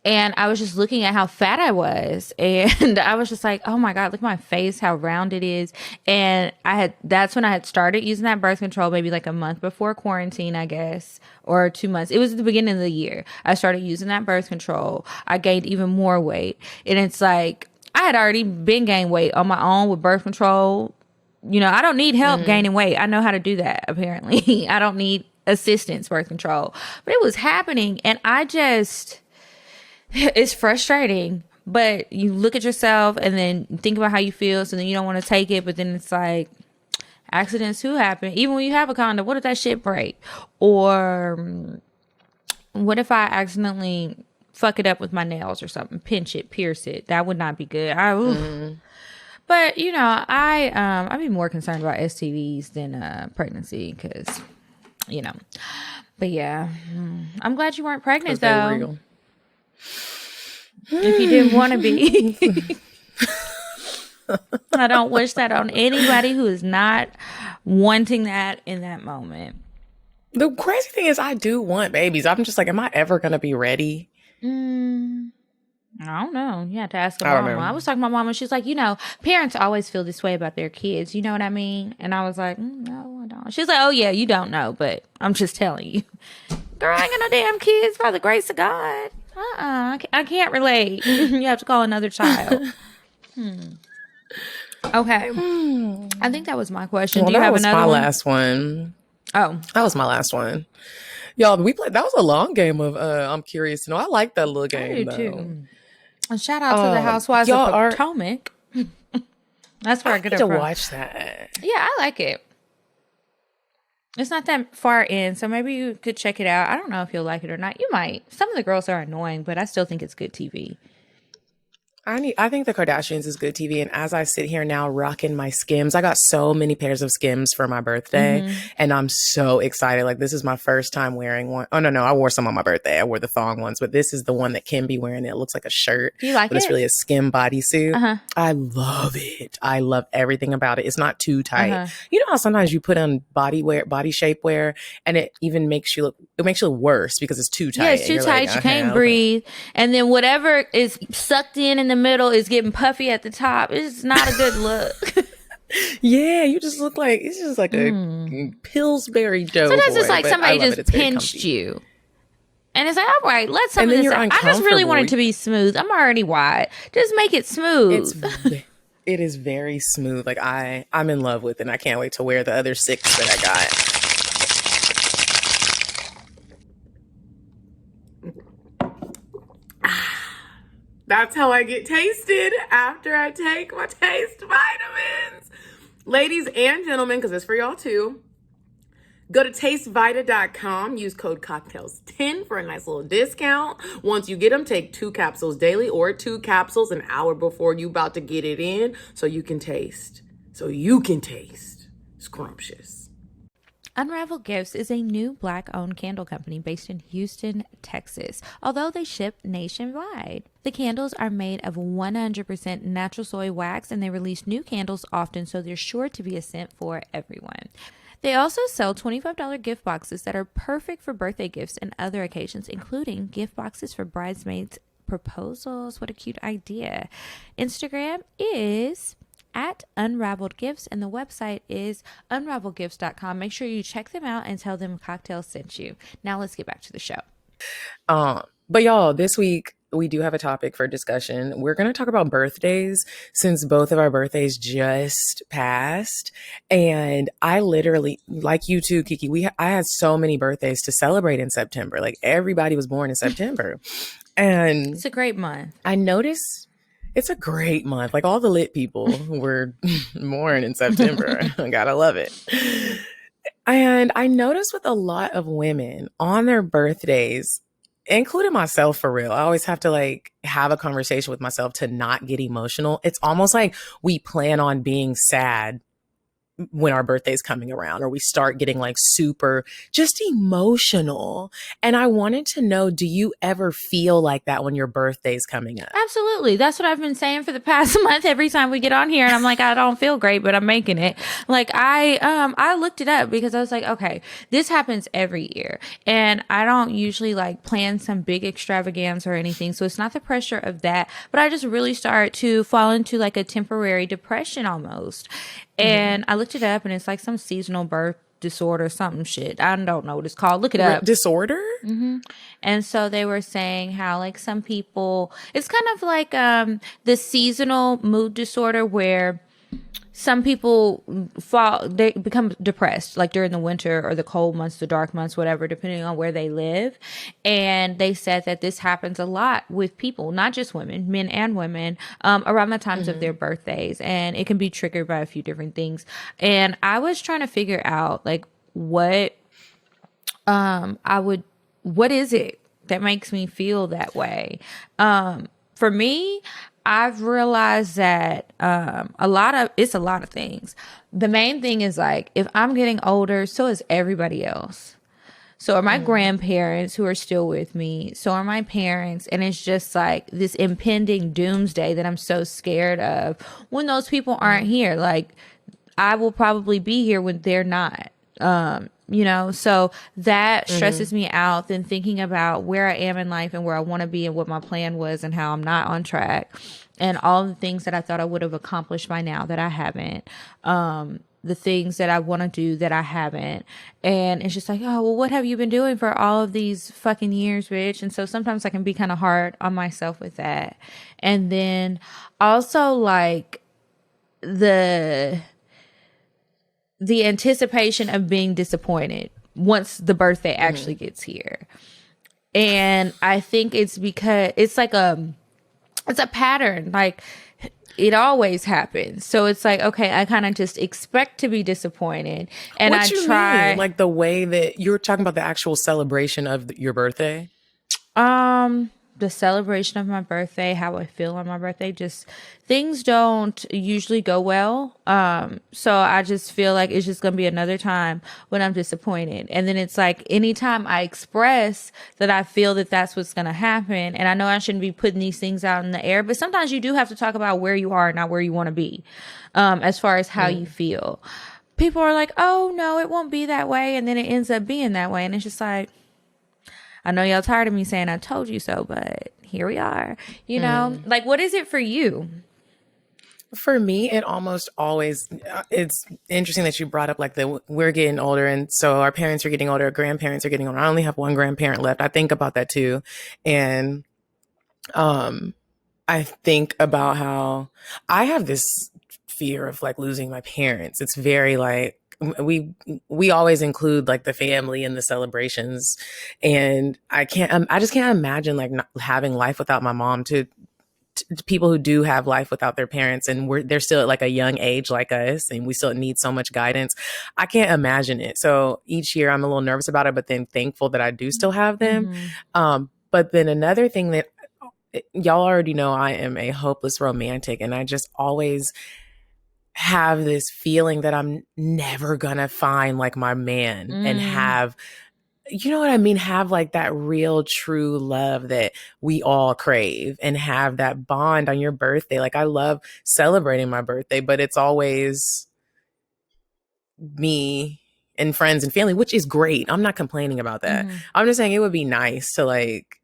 And I was just looking at how fat I was. And I was just like, oh my God, look at my face, how round it is. And that's when I had started using that birth control, maybe like a month before quarantine, I guess, or 2 months. It was at the beginning of the year. I started using that birth control. I gained even more weight. And it's like, I had already been gaining weight on my own with birth control. You know, I don't need help gaining weight. I know how to do that, apparently. I don't need assistance, birth control. But it was happening. And it's frustrating, but you look at yourself and then think about how you feel. So then you don't want to take it, but then it's like accidents do happen. Even when you have a condom, what if that shit break? Or what if I accidentally fuck it up with my nails or something, pinch it, pierce it? That would not be good. But you know, I'd be more concerned about STDs than pregnancy, because you know. But yeah, I'm glad you weren't pregnant though. Real. If you didn't want to be. I don't wish that on anybody who is not wanting that in that moment. The crazy thing is, I do want babies. I'm just like, am I ever going to be ready? I don't know. You have to ask my mama. I was talking to my mama. She's like, you know, parents always feel this way about their kids. You know what I mean? And I was like, no, I don't. She's like, oh, yeah, you don't know, but I'm just telling you. Girl, I ain't got no damn kids by the grace of God. I can't relate. You have to call another child. Okay. I think that was my question. Well, do you have another one? That was my last one. Oh. That was my last one. Y'all, we played. That was a long game of I'm curious to know. I like that little game, I do though. too. And shout out to the Housewives of Potomac. That's where I get it from. to watch that. Yeah, I like it. It's not that far in, so maybe you could check it out. I don't know if you'll like it or not. You might. Some of the girls are annoying, but I still think it's good TV. I think the Kardashians is good TV. And as I sit here now rocking my Skims, I got so many pairs of Skims for my birthday. And I'm so excited. Like, this is my first time wearing one. Oh, no. I wore some on my birthday. I wore the thong ones. But this is the one that Kim be wearing. It looks like a shirt. Do you like it? But it's really a Skim bodysuit. I love it. I love everything about it. It's not too tight. You know how sometimes you put on body shapewear, and it even makes you look worse because it's too tight. Yeah, it's too tight. Like, you can't breathe. And then whatever is sucked in the middle is getting puffy at the top. It's not a good look. Yeah, you just look like, it's just like a Pillsbury Doughboy. Sometimes it's like somebody just pinched you. And it's like, all right, let some of this out. I just really want it to be smooth. I'm already wide. Just make it smooth. It is very smooth. Like, I'm in love with it, and I can't wait to wear the other 6 that I got. That's how I get tasted after I take my taste vitamins. Ladies and gentlemen, because it's for y'all too, go to tastevita.com, use code CockTales10 for a nice little discount. Once you get them, take 2 capsules daily or 2 capsules an hour before you about to get it in so you can taste. Scrumptious. Unraveled Gifts is a new Black-owned candle company based in Houston, Texas. Although they ship nationwide, the candles are made of 100% natural soy wax, and they release new candles often, so they're sure to be a scent for everyone. They also sell $25 gift boxes that are perfect for birthday gifts and other occasions, including gift boxes for bridesmaids' proposals. What a cute idea. Instagram is at Unraveled Gifts, and the website is unraveledgifts.com. Make sure you check them out and tell them CockTales sent you. Now let's get back to the show. But y'all, this week we do have a topic for discussion. We're going to talk about birthdays since both of our birthdays just passed. And I literally, like you too, Kiki, I had so many birthdays to celebrate in September. Like everybody was born in September. And It's a great month. I noticed it's a great month. Like all the lit people were born in September. I gotta love it. And I noticed with a lot of women on their birthdays, including myself for real, I always have to like have a conversation with myself to not get emotional. It's almost like we plan on being sad when our birthday's coming around, or we start getting like super just emotional. And I wanted to know, do you ever feel like that when your birthday's coming up? Absolutely. That's what I've been saying for the past month every time we get on here, and I'm like, I don't feel great, but I'm making it. Like I looked it up because I was like, okay, this happens every year, and I don't usually like plan some big extravaganza or anything, so it's not the pressure of that, but I just really start to fall into like a temporary depression almost. And I looked it up, and it's like some seasonal birth disorder, something shit. I don't know what it's called. Look it up. Disorder? And so they were saying how like some people, it's kind of like the seasonal mood disorder where some people they become depressed like during the winter or the cold months, the dark months, whatever, depending on where they live. And they said that this happens a lot with people, not just women, men and women, around the times of their birthdays. And it can be triggered by a few different things. And I was trying to figure out like what is it that makes me feel that way? For me, I've realized that it's a lot of things. The main thing is like, if I'm getting older, so is everybody else. So are my grandparents who are still with me. So are my parents. And it's just like this impending doomsday that I'm so scared of when those people aren't here. Like I will probably be here when they're not. So that stresses me out. Then thinking about where I am in life and where I want to be and what my plan was and how I'm not on track and all the things that I thought I would have accomplished by now that I haven't, the things that I want to do that I haven't. And it's just like, oh, well, what have you been doing for all of these fucking years, bitch? And so sometimes I can be kind of hard on myself with that. And then also like the anticipation of being disappointed once the birthday actually gets here. And I think it's because it's like it's a pattern. Like it always happens. So it's like, okay, I kind of just expect to be disappointed. And What you try mean? Like the way that you're talking about the actual celebration of your birthday? the celebration of my birthday, how I feel on my birthday, just things don't usually go well. So I just feel like it's just going to be another time when I'm disappointed. And then it's like anytime I express that I feel that that's what's going to happen, and I know I shouldn't be putting these things out in the air, but sometimes you do have to talk about where you are, not where you want to be, as far as how you feel. People are like, oh, no, it won't be that way. And then it ends up being that way. And it's just like, I know y'all tired of me saying I told you so, but here we are. You know, like, what is it for you? For me, it almost always, it's interesting that you brought up like we're getting older. And so our parents are getting older, our grandparents are getting older. I only have one grandparent left. I think about that too. And I think about how I have this fear of like losing my parents. It's very like, we always include like the family in the celebrations, and I just can't imagine like not having life without my mom. To people who do have life without their parents, and they're still at like a young age like us, and we still need so much guidance. I can't imagine it. So each year I'm a little nervous about it, but then thankful that I do still have them. But then another thing that y'all already know, I am a hopeless romantic, and I just always have this feeling that I'm never gonna find like my man and have, you know what I mean? Have like that real true love that we all crave and have that bond on your birthday. Like I love celebrating my birthday, but it's always me and friends and family, which is great. I'm not complaining about that. I'm just saying it would be nice to like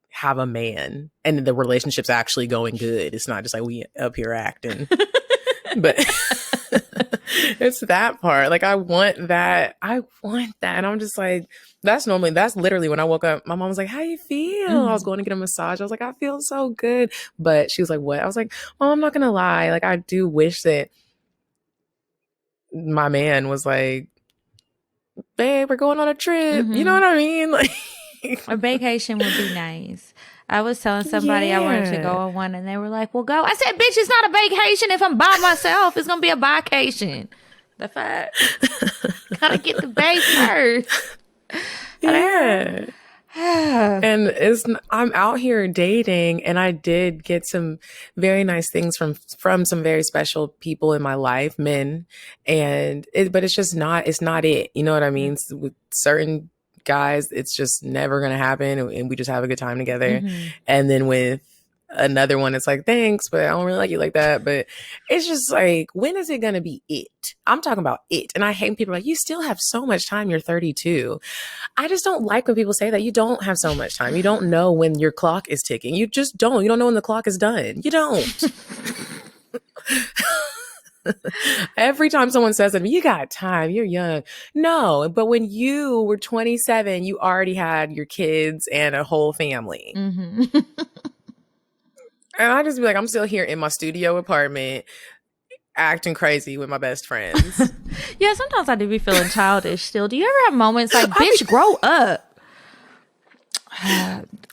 have a man and the relationship's actually going good. It's not just like we up here acting. But It's that part. Like, I want that. And I'm just like, that's literally when I woke up. My mom was like, how you feel? I was going to get a massage. I was like, I feel so good. But she was like, what? I was like, Mom, I'm not going to lie. Like, I do wish that my man was like, babe, we're going on a trip. You know what I mean? Like, a vacation would be nice. I was telling somebody I wanted to go on one, and they were like, well, go. I said, bitch, it's not a vacation if I'm by myself. It's going to be a vacation. The fuck? Gotta get the babe first. Yeah. And I'm out here dating, and I did get some very nice things from some very special people in my life, men, but it's not it. You know what I mean? With certain guys, it's just never gonna happen, and we just have a good time together. And then with another one, it's like, thanks, but I don't really like you like that. But it's just like, when is it gonna be it? I'm talking about it. And I hate people like, you still have so much time, you're 32. I just don't like when people say that. You don't have so much time. You don't know when your clock is ticking. You just don't. You don't know when the clock is done. You don't. Every time someone says to me, you got time, you're young. No, but when you were 27, you already had your kids and a whole family. And I just be like, I'm still here in my studio apartment acting crazy with my best friends. Yeah, sometimes I do be feeling childish still. Do you ever have moments like, bitch, grow up?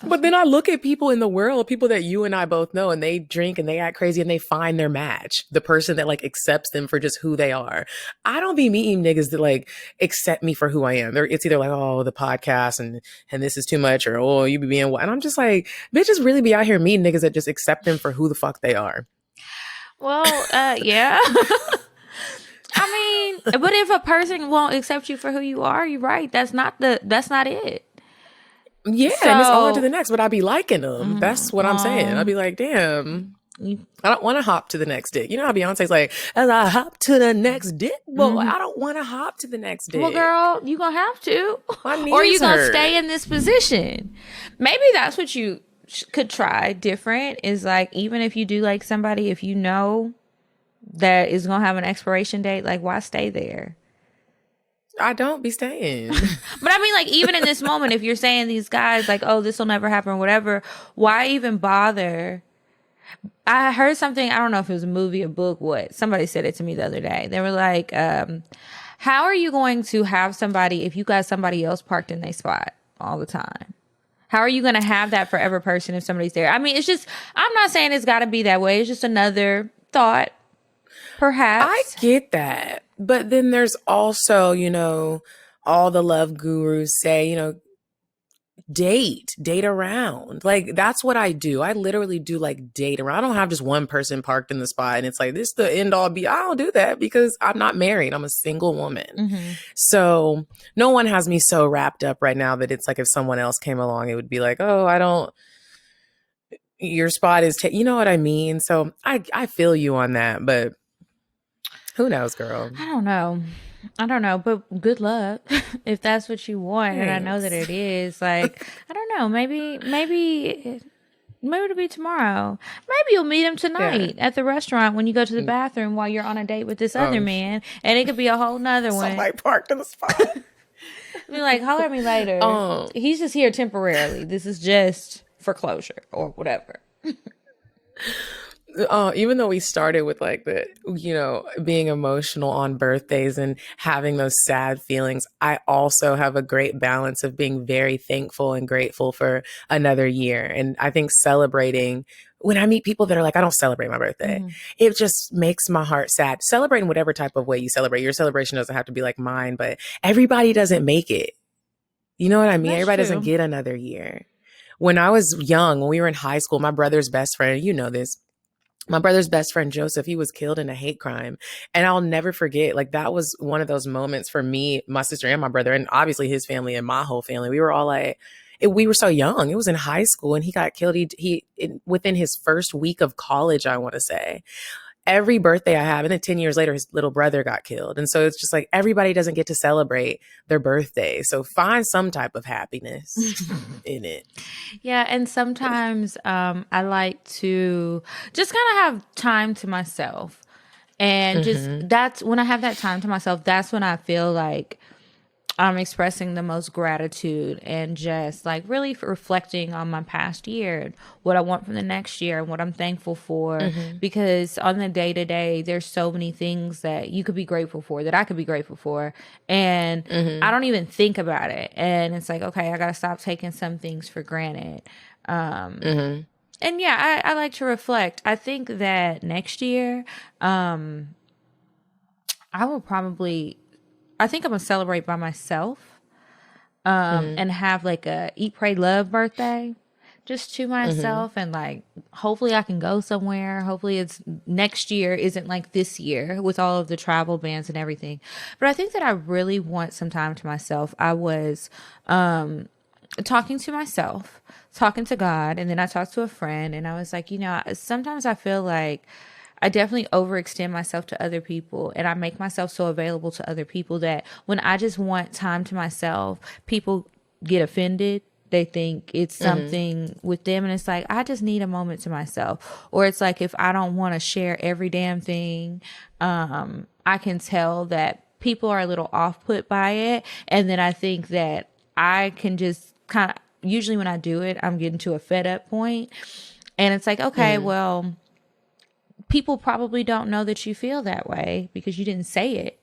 But then I look at people in the world, people that you and I both know, and they drink and they act crazy and they find their match, the person that like accepts them for just who they are. I don't be meeting niggas that like accept me for who I am. It's either like, oh, the podcast and this is too much, or oh, you be being what? And I'm just like, bitches really be out here meeting niggas that just accept them for who the fuck they are. Well, yeah. I mean, but if a person won't accept you for who you are, you're right. That's not it. Yeah, so, and it's on to the next, but I be liking them. That's what I'm saying. I'll be like, damn, I don't want to hop to the next dick. You know how Beyonce's like, as I hop to the next dick? Well, I don't want to hop to the next dick. Well, girl, you going to have to. My knees or you going to hurt. stay in this position. Maybe that's what you could try different, is like, even if you do like somebody, if you know that is going to have an expiration date, like, why stay there? I don't be staying. But I mean, like, even in this moment, if you're saying these guys like, oh, this will never happen, whatever, why even bother? I heard something, I don't know if it was a movie, a book, what, somebody said it to me the other day. They were like, how are you going to have somebody if you got somebody else parked in their spot all the time? How are you going to have that forever person if somebody's there? I mean, it's just, I'm not saying it's got to be that way. It's just another thought, perhaps. I get that. But then there's also, you know, all the love gurus say, you know, date around. Like, that's what I do. I literally do like date around. I don't have just one person parked in the spot and it's like, this the end all be. I don't do that because I'm not married. I'm a single woman. So no one has me so wrapped up right now that it's like if someone else came along, it would be like, oh, your spot is, you know what I mean? So I feel you on that, but who knows, girl? I don't know, but good luck if that's what you want. Thanks. And I know that it is. Like, I don't know, maybe it'll be tomorrow. Maybe you'll meet him tonight at the restaurant when you go to the bathroom while you're on a date with this other man, and it could be a whole nother one. Somebody parked in the spot. Be like, holler at me later. He's just here temporarily. This is just for closure or whatever. Even though we started with like the, you know, being emotional on birthdays and having those sad feelings, I also have a great balance of being very thankful and grateful for another year. And I think celebrating, when I meet people that are like, I don't celebrate my birthday, it just makes my heart sad. Celebrate in whatever type of way you celebrate. Your celebration doesn't have to be like mine, but everybody doesn't make it. You know what I mean? That's everybody true. doesn't get another year. When I was young, when we were in high school, my brother's best friend, you know this, my brother's best friend, Joseph, he was killed in a hate crime. And I'll never forget, like, that was one of those moments for me, my sister and my brother, and obviously his family and my whole family. We were all like, we were so young. It was in high school and he got killed. Within his first week of college, I want to say. Every birthday I have, and then 10 years later, his little brother got killed. And so it's just like, everybody doesn't get to celebrate their birthday. So find some type of happiness in it. Yeah, and sometimes I like to just kind of have time to myself. And just that's when I have that time to myself, that's when I feel like I'm expressing the most gratitude and just like really reflecting on my past year and what I want from the next year and what I'm thankful for. Because on the day to day, there's so many things that you could be grateful for, that I could be grateful for. And I don't even think about it. And it's like, okay, I got to stop taking some things for granted. And yeah, I like to reflect. I think that next year, I will probably, I think I'm gonna celebrate by myself, and have like a eat, pray, love birthday just to myself. And like, hopefully I can go somewhere. Hopefully it's next year isn't like this year with all of the travel bans and everything. But I think that I really want some time to myself. I was, talking to myself, talking to God, and then I talked to a friend, and I was like, sometimes I feel like I definitely overextend myself to other people, and I make myself so available to other people that when I just want time to myself, people get offended. They think it's something with them, and it's like, I just need a moment to myself. Or it's like, if I don't want to share every damn thing, I can tell that people are a little off put by it. And then I think that I can just kind of, usually when I do it, I'm getting to a fed up point. And it's like, okay, well, people probably don't know that you feel that way because you didn't say it.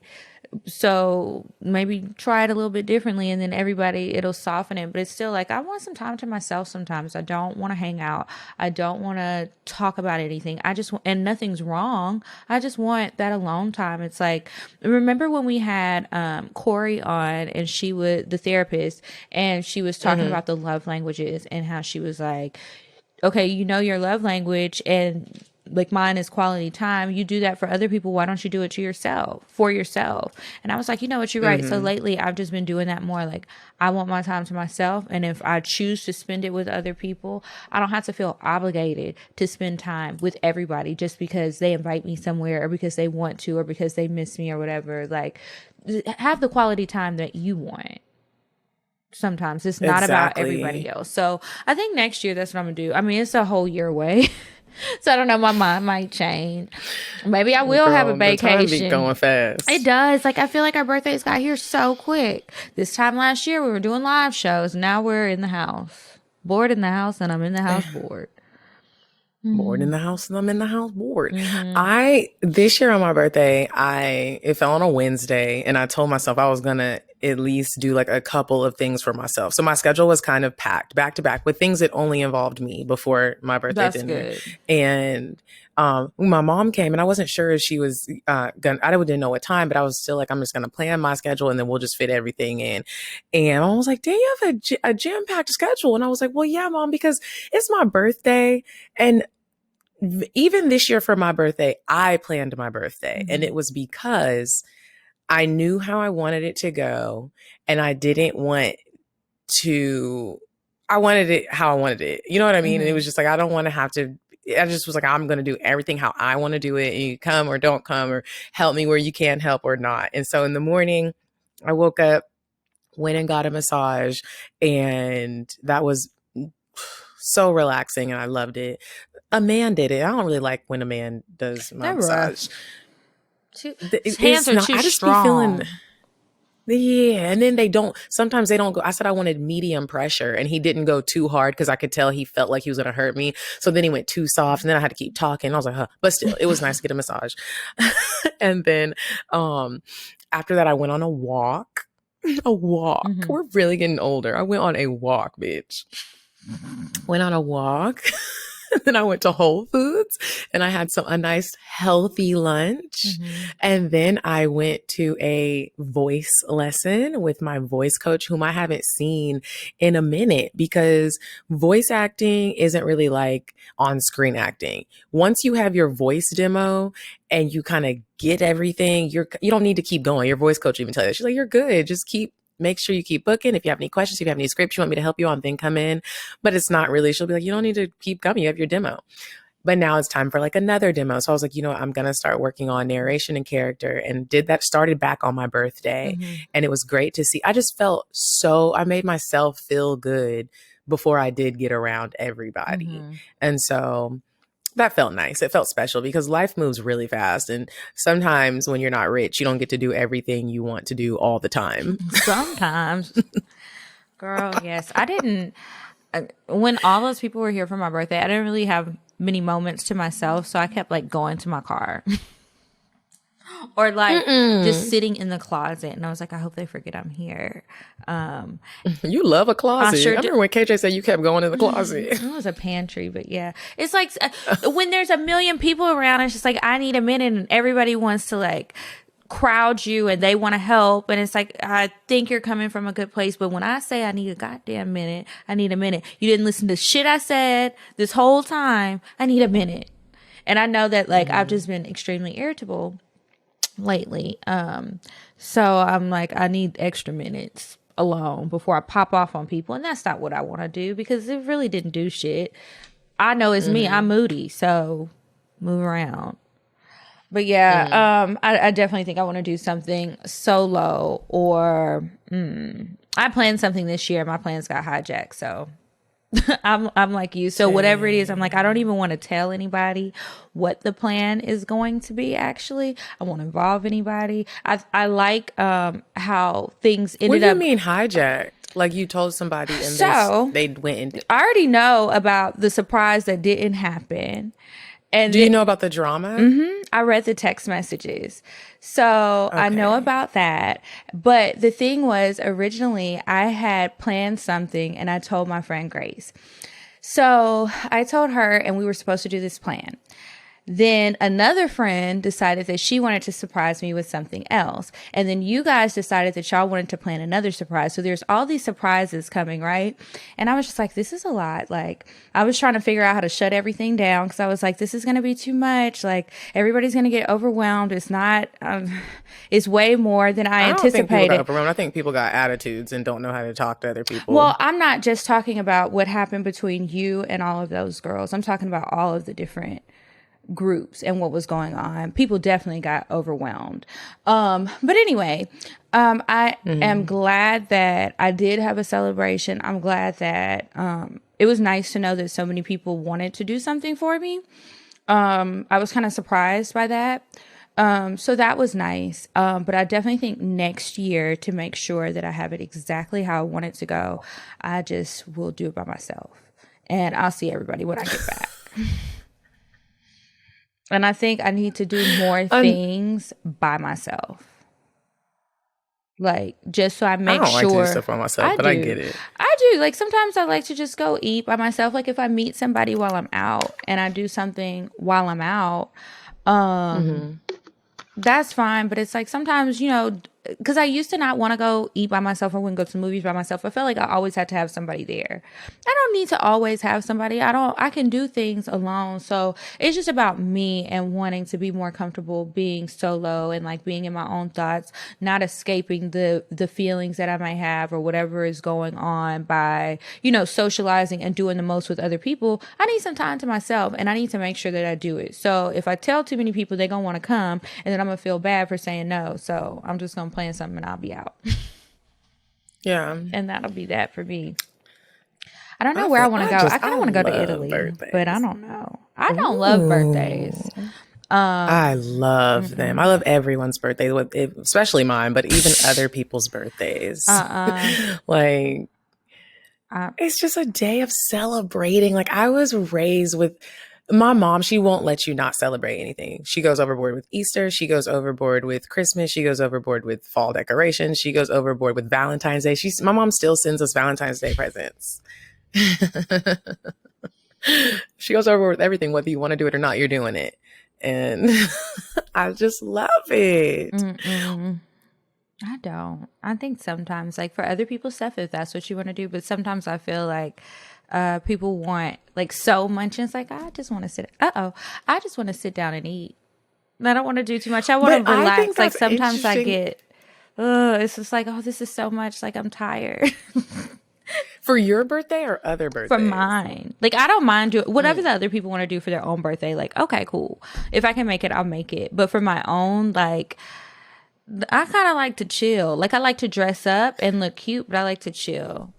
So maybe try it a little bit differently, and then it'll soften it. But it's still like, I want some time to myself sometimes. I don't want to hang out. I don't want to talk about anything. And nothing's wrong. I just want that alone time. It's like, remember when we had Corey on, and she was the therapist, and she was talking about the love languages and how she was like, okay, your love language, and like mine is quality time. You do that for other people. Why don't you do it for yourself? And I was like, you know what, you're right. So lately I've just been doing that more. Like, I want my time to myself. And if I choose to spend it with other people, I don't have to feel obligated to spend time with everybody just because they invite me somewhere, or because they want to, or because they miss me or whatever. Like, have the quality time that you want. Sometimes it's not about everybody else. So I think next year that's what I'm gonna do. I mean, it's a whole year away. So I don't know, my mind might change. Maybe I will have a vacation. The time be going fast. It does. Like, I feel like our birthdays got here so quick. This time last year we were doing live shows. Now we're in the house. Bored in the house, and I'm in the house bored. Bored in the house, and I'm in the house bored. This year on my birthday, it fell on a Wednesday, and I told myself I was gonna at least do like a couple of things for myself. So my schedule was kind of packed back to back with things that only involved me before my birthday dinner. Good. And my mom came, and I wasn't sure if she was I didn't know what time, but I was still like, I'm just gonna plan my schedule, and then we'll just fit everything in. And I was like, "Dang, you have a jam-packed schedule?" And I was like, "Well, yeah, Mom, because it's my birthday, and even this year for my birthday, I planned my birthday, and it was because I knew how I wanted it to go, and I didn't want to, I wanted it how I wanted it. You know what I mean? And it was just like, I don't want to have to, I just was like, I'm going to do everything how I want to do it. And you come or don't come, or help me where you can help or not. And so in the morning, I woke up, went and got a massage, and that was so relaxing, and I loved it. A man did it. I don't really like when a man does my massage. His hands are too strong. And then sometimes they don't go. I said I wanted medium pressure, and he didn't go too hard because I could tell he felt like he was going to hurt me. So then he went too soft, and then I had to keep talking. I was like, huh. But still, it was nice to get a massage. And then after that, I went on a walk. We're really getting older. I went on a walk, bitch. Went on a walk. Then I went to Whole Foods, and I had a nice healthy lunch. And then I went to a voice lesson with my voice coach, whom I haven't seen in a minute, because voice acting isn't really like on-screen acting. Once you have your voice demo and you kind of get everything, you don't need to keep going. Your voice coach even tell you that. She's like, you're good. Just make sure you keep booking. If you have any questions, if you have any scripts you want me to help you on, then come in. But it's not really, she'll be like, you don't need to keep coming. You have your demo. But now it's time for like another demo. So I was like, I'm going to start working on narration and character, and started back on my birthday. And it was great to see. I just felt I made myself feel good before I did get around everybody. And so that felt nice. It felt special because life moves really fast. And sometimes when you're not rich, you don't get to do everything you want to do all the time. Sometimes. Girl, yes. I didn't, when all those people were here for my birthday, I didn't really have many moments to myself. So I kept like going to my car. Or like just sitting in the closet, and I was like, I hope they forget I'm here. You love a closet. I sure I remember when KJ said you kept going in the closet. It was a pantry, but yeah, it's like when there's a million people around, it's just like I need a minute, and everybody wants to like crowd you, and they want to help, and it's like I think you're coming from a good place, but when I say I need a goddamn minute, I need a minute. You didn't listen to shit I said this whole time. I need a minute, and I know that like I've just been extremely irritable lately. So I'm like, I need extra minutes alone before I pop off on people. And that's not what I want to do because it really didn't do shit. I know it's me. I'm moody. So move around. But yeah, I definitely think I want to do something solo or I planned something this year. My plans got hijacked. So I'm like you. So whatever it is, I'm like, I don't even want to tell anybody what the plan is going to be. Actually, I won't involve anybody. I like how things ended up. What do you mean hijacked? Like you told somebody and they went and I already know about the surprise that didn't happen. And do you know about the drama? I read the text messages. So I know about that. But the thing was, originally I had planned something and I told my friend Grace. So I told her and we were supposed to do this plan. Then another friend decided that she wanted to surprise me with something else. And then you guys decided that y'all wanted to plan another surprise. So there's all these surprises coming, right? And I was just like, this is a lot. Like, I was trying to figure out how to shut everything down because I was like, this is going to be too much. Like, everybody's going to get overwhelmed. It's not, it's way more than I anticipated. Think people got overwhelmed. I think people got attitudes and don't know how to talk to other people. Well, I'm not just talking about what happened between you and all of those girls. I'm talking about all of the different groups and what was going on. People definitely got overwhelmed. But anyway, I am glad that I did have a celebration. I'm glad that it was nice to know that so many people wanted to do something for me. I was kind of surprised by that. So that was nice. But I definitely think next year, to make sure that I have it exactly how I want it to go, I just will do it by myself. And I'll see everybody when I get back. And I think I need to do more things by myself. Like, just so I make sure. I don't like to do stuff by myself, but I get it. I do. Like, sometimes I like to just go eat by myself. Like, if I meet somebody while I'm out and I do something while I'm out, that's fine. But it's like sometimes, you know, because I used to not want to go eat by myself. I wouldn't go to the movies by myself. I felt like I always had to have somebody there. I don't need to always have somebody. I can do things alone. So it's just about me and wanting to be more comfortable being solo and like being in my own thoughts, not escaping the feelings that I might have or whatever is going on by, you know, socializing and doing the most with other people. I need some time to myself and I need to make sure that I do it. So if I tell too many people, they're going to want to come and then I'm going to feel bad for saying no. So I'm just going to plan something and I'll be out. Yeah. And that'll be that for me. I don't know where I want to go. I kind of want to go to Italy, but I don't know. I don't love birthdays. I love them. I love everyone's birthday, especially mine, but even other people's birthdays. Like, it's just a day of celebrating. Like, I was raised with my mom. She won't let you not celebrate anything. She goes overboard with Easter. She goes overboard with Christmas. She goes overboard with fall decorations. She goes overboard with Valentine's Day. My mom still sends us Valentine's Day presents. She goes overboard with everything. Whether you want to do it or not, you're doing it. And I just love it. I don't. I think sometimes, like, for other people's stuff, if that's what you want to do, but sometimes I feel like people want like so much, and it's like, I just want to sit down and eat. I don't want to do too much. I want to relax. Like, sometimes I get, it's just like, oh, this is so much. Like, I'm tired. For your birthday or other birthdays? For mine. Like, I don't mind doing whatever the other people want to do for their own birthday. Like, okay, cool. If I can make it, I'll make it. But for my own, like, I kind of like to chill. Like, I like to dress up and look cute, but I like to chill.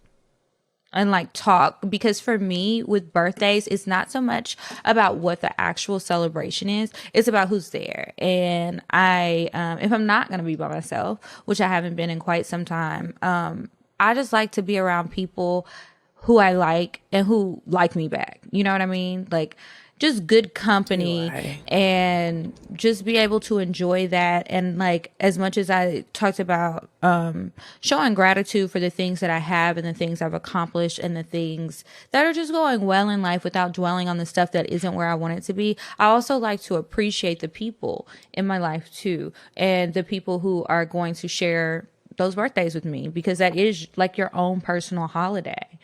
and like talk, because for me with birthdays, it's not so much about what the actual celebration is, it's about who's there. And I if I'm not going to be by myself, which I haven't been in quite some time, I just like to be around people who I like and who like me back, you know what I mean? Like just good company, and just be able to enjoy that. And like, as much as I talked about showing gratitude for the things that I have and the things I've accomplished and the things that are just going well in life without dwelling on the stuff that isn't where I want it to be, I also like to appreciate the people in my life too, and the people who are going to share those birthdays with me, because that is like your own personal holiday.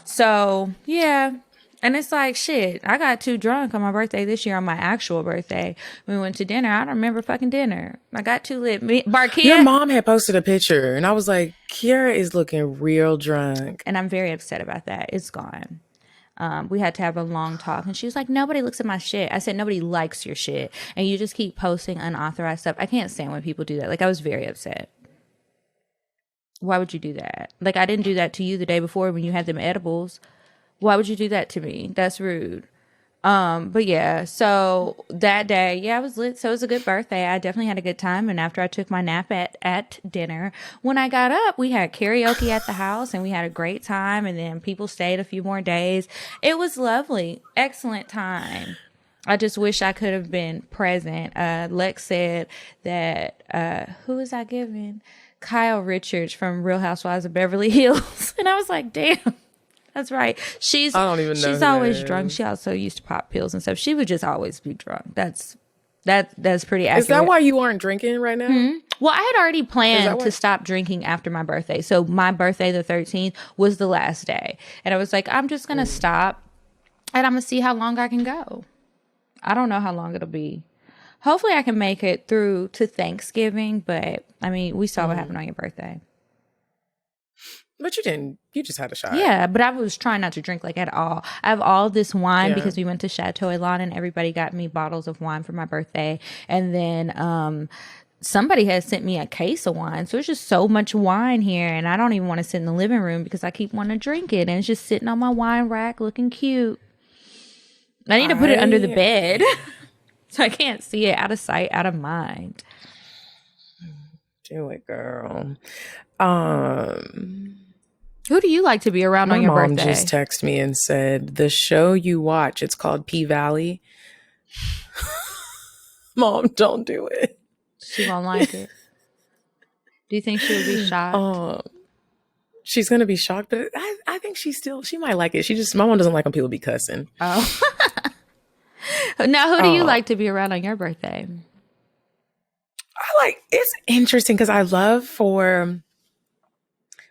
So yeah. And it's like, shit, I got too drunk on my birthday this year, on my actual birthday. We went to dinner. I don't remember fucking dinner. I got too lit. Barkia. Your mom had posted a picture, and I was like, Kiara is looking real drunk. And I'm very upset about that. It's gone. We had to have a long talk, and she was like, nobody looks at my shit. I said, nobody likes your shit, and you just keep posting unauthorized stuff. I can't stand when people do that. Like, I was very upset. Why would you do that? Like, I didn't do that to you the day before when you had them edibles. Why would you do that to me? That's rude. But yeah, so that day, yeah, I was lit. So it was a good birthday. I definitely had a good time. And after I took my nap at dinner, when I got up, we had karaoke at the house and we had a great time. And then people stayed a few more days. It was lovely. Excellent time. I just wish I could have been present. Lex said that, who was I giving? Kyle Richards from Real Housewives of Beverly Hills. And I was like, damn. That's right. I don't even know. She's always drunk. She also used to pop pills and stuff. She would just always be drunk. That's pretty accurate. Is that why you aren't drinking right now? Mm-hmm. Well, I had already planned to stop drinking after my birthday. So my birthday, the 13th, was the last day. And I was like, I'm just going to stop and I'm going to see how long I can go. I don't know how long it'll be. Hopefully I can make it through to Thanksgiving. But I mean, we saw what happened on your birthday. But you didn't. You just had a shot. Yeah, but I was trying not to drink like at all. I have all this wine because we went to Chateau Elan and everybody got me bottles of wine for my birthday. And then somebody has sent me a case of wine. So it's just so much wine here. And I don't even want to sit in the living room because I keep wanting to drink it. And it's just sitting on my wine rack looking cute. I need to put it under the bed so I can't see it. Out of sight, out of mind. Do it, girl. Who do you like to be around on your birthday? My mom just texted me and said, the show you watch, it's called P-Valley. Mom, don't do it. She won't like it. Do you think she would be shocked? She's going to be shocked, but I think she might like it. My mom doesn't like when people be cussing. Oh. Now, who do you like to be around on your birthday? It's interesting because I love for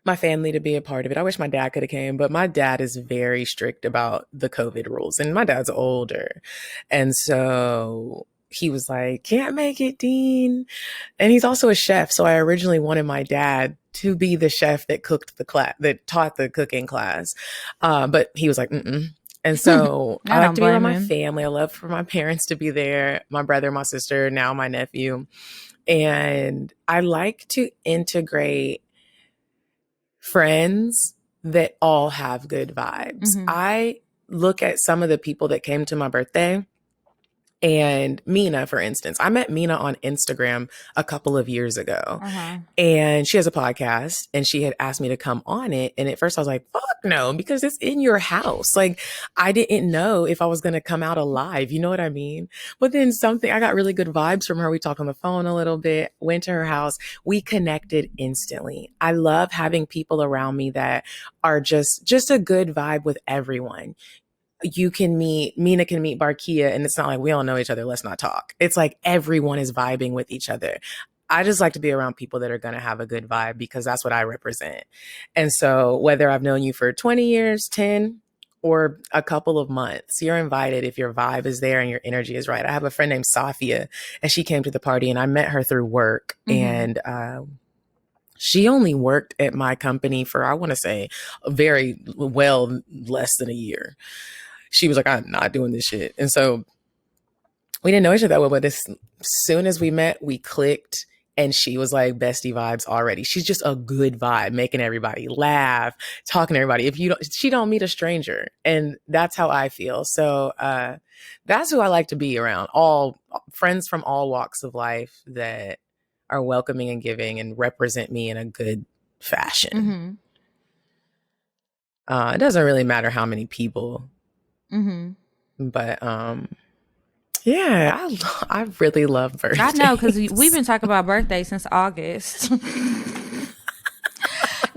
my family to be a part of it. I wish my dad could have came, but my dad is very strict about the COVID rules and my dad's older. And so he was like, can't make it, Dean. And he's also a chef. So I originally wanted my dad to be the chef that cooked the class, that taught the cooking class. But he was like, mm-mm. And so I like to be around my family. I love for my parents to be there, my brother, my sister, now my nephew. And I like to integrate friends that all have good vibes. Mm-hmm. I look at some of the people that came to my birthday, and Mina, for instance. I met Mina on Instagram a couple of years ago. Uh-huh. And she has a podcast and she had asked me to come on it. And at first I was like, fuck no, because it's in your house. Like, I didn't know if I was going to come out alive. You know what I mean? But then I got really good vibes from her. We talked on the phone a little bit, went to her house. We connected instantly. I love having people around me that are just a good vibe with everyone. Mina can meet Barkia, and it's not like we all know each other, let's not talk. It's like everyone is vibing with each other. I just like to be around people that are going to have a good vibe because that's what I represent. And so whether I've known you for 20 years, 10, or a couple of months, you're invited if your vibe is there and your energy is right. I have a friend named Safia, and she came to the party, and I met her through work. Mm-hmm. And she only worked at my company for, I want to say, very well less than a year. She was like, I'm not doing this shit. And so we didn't know each other that well, but as soon as we met, we clicked. And she was like, bestie vibes already. She's just a good vibe, making everybody laugh, talking to everybody. She don't meet a stranger. And that's how I feel. So that's who I like to be around. All friends from all walks of life that are welcoming and giving and represent me in a good fashion. It doesn't really matter how many people. But yeah, I really love birthdays. I know, because we've been talking about birthdays since August.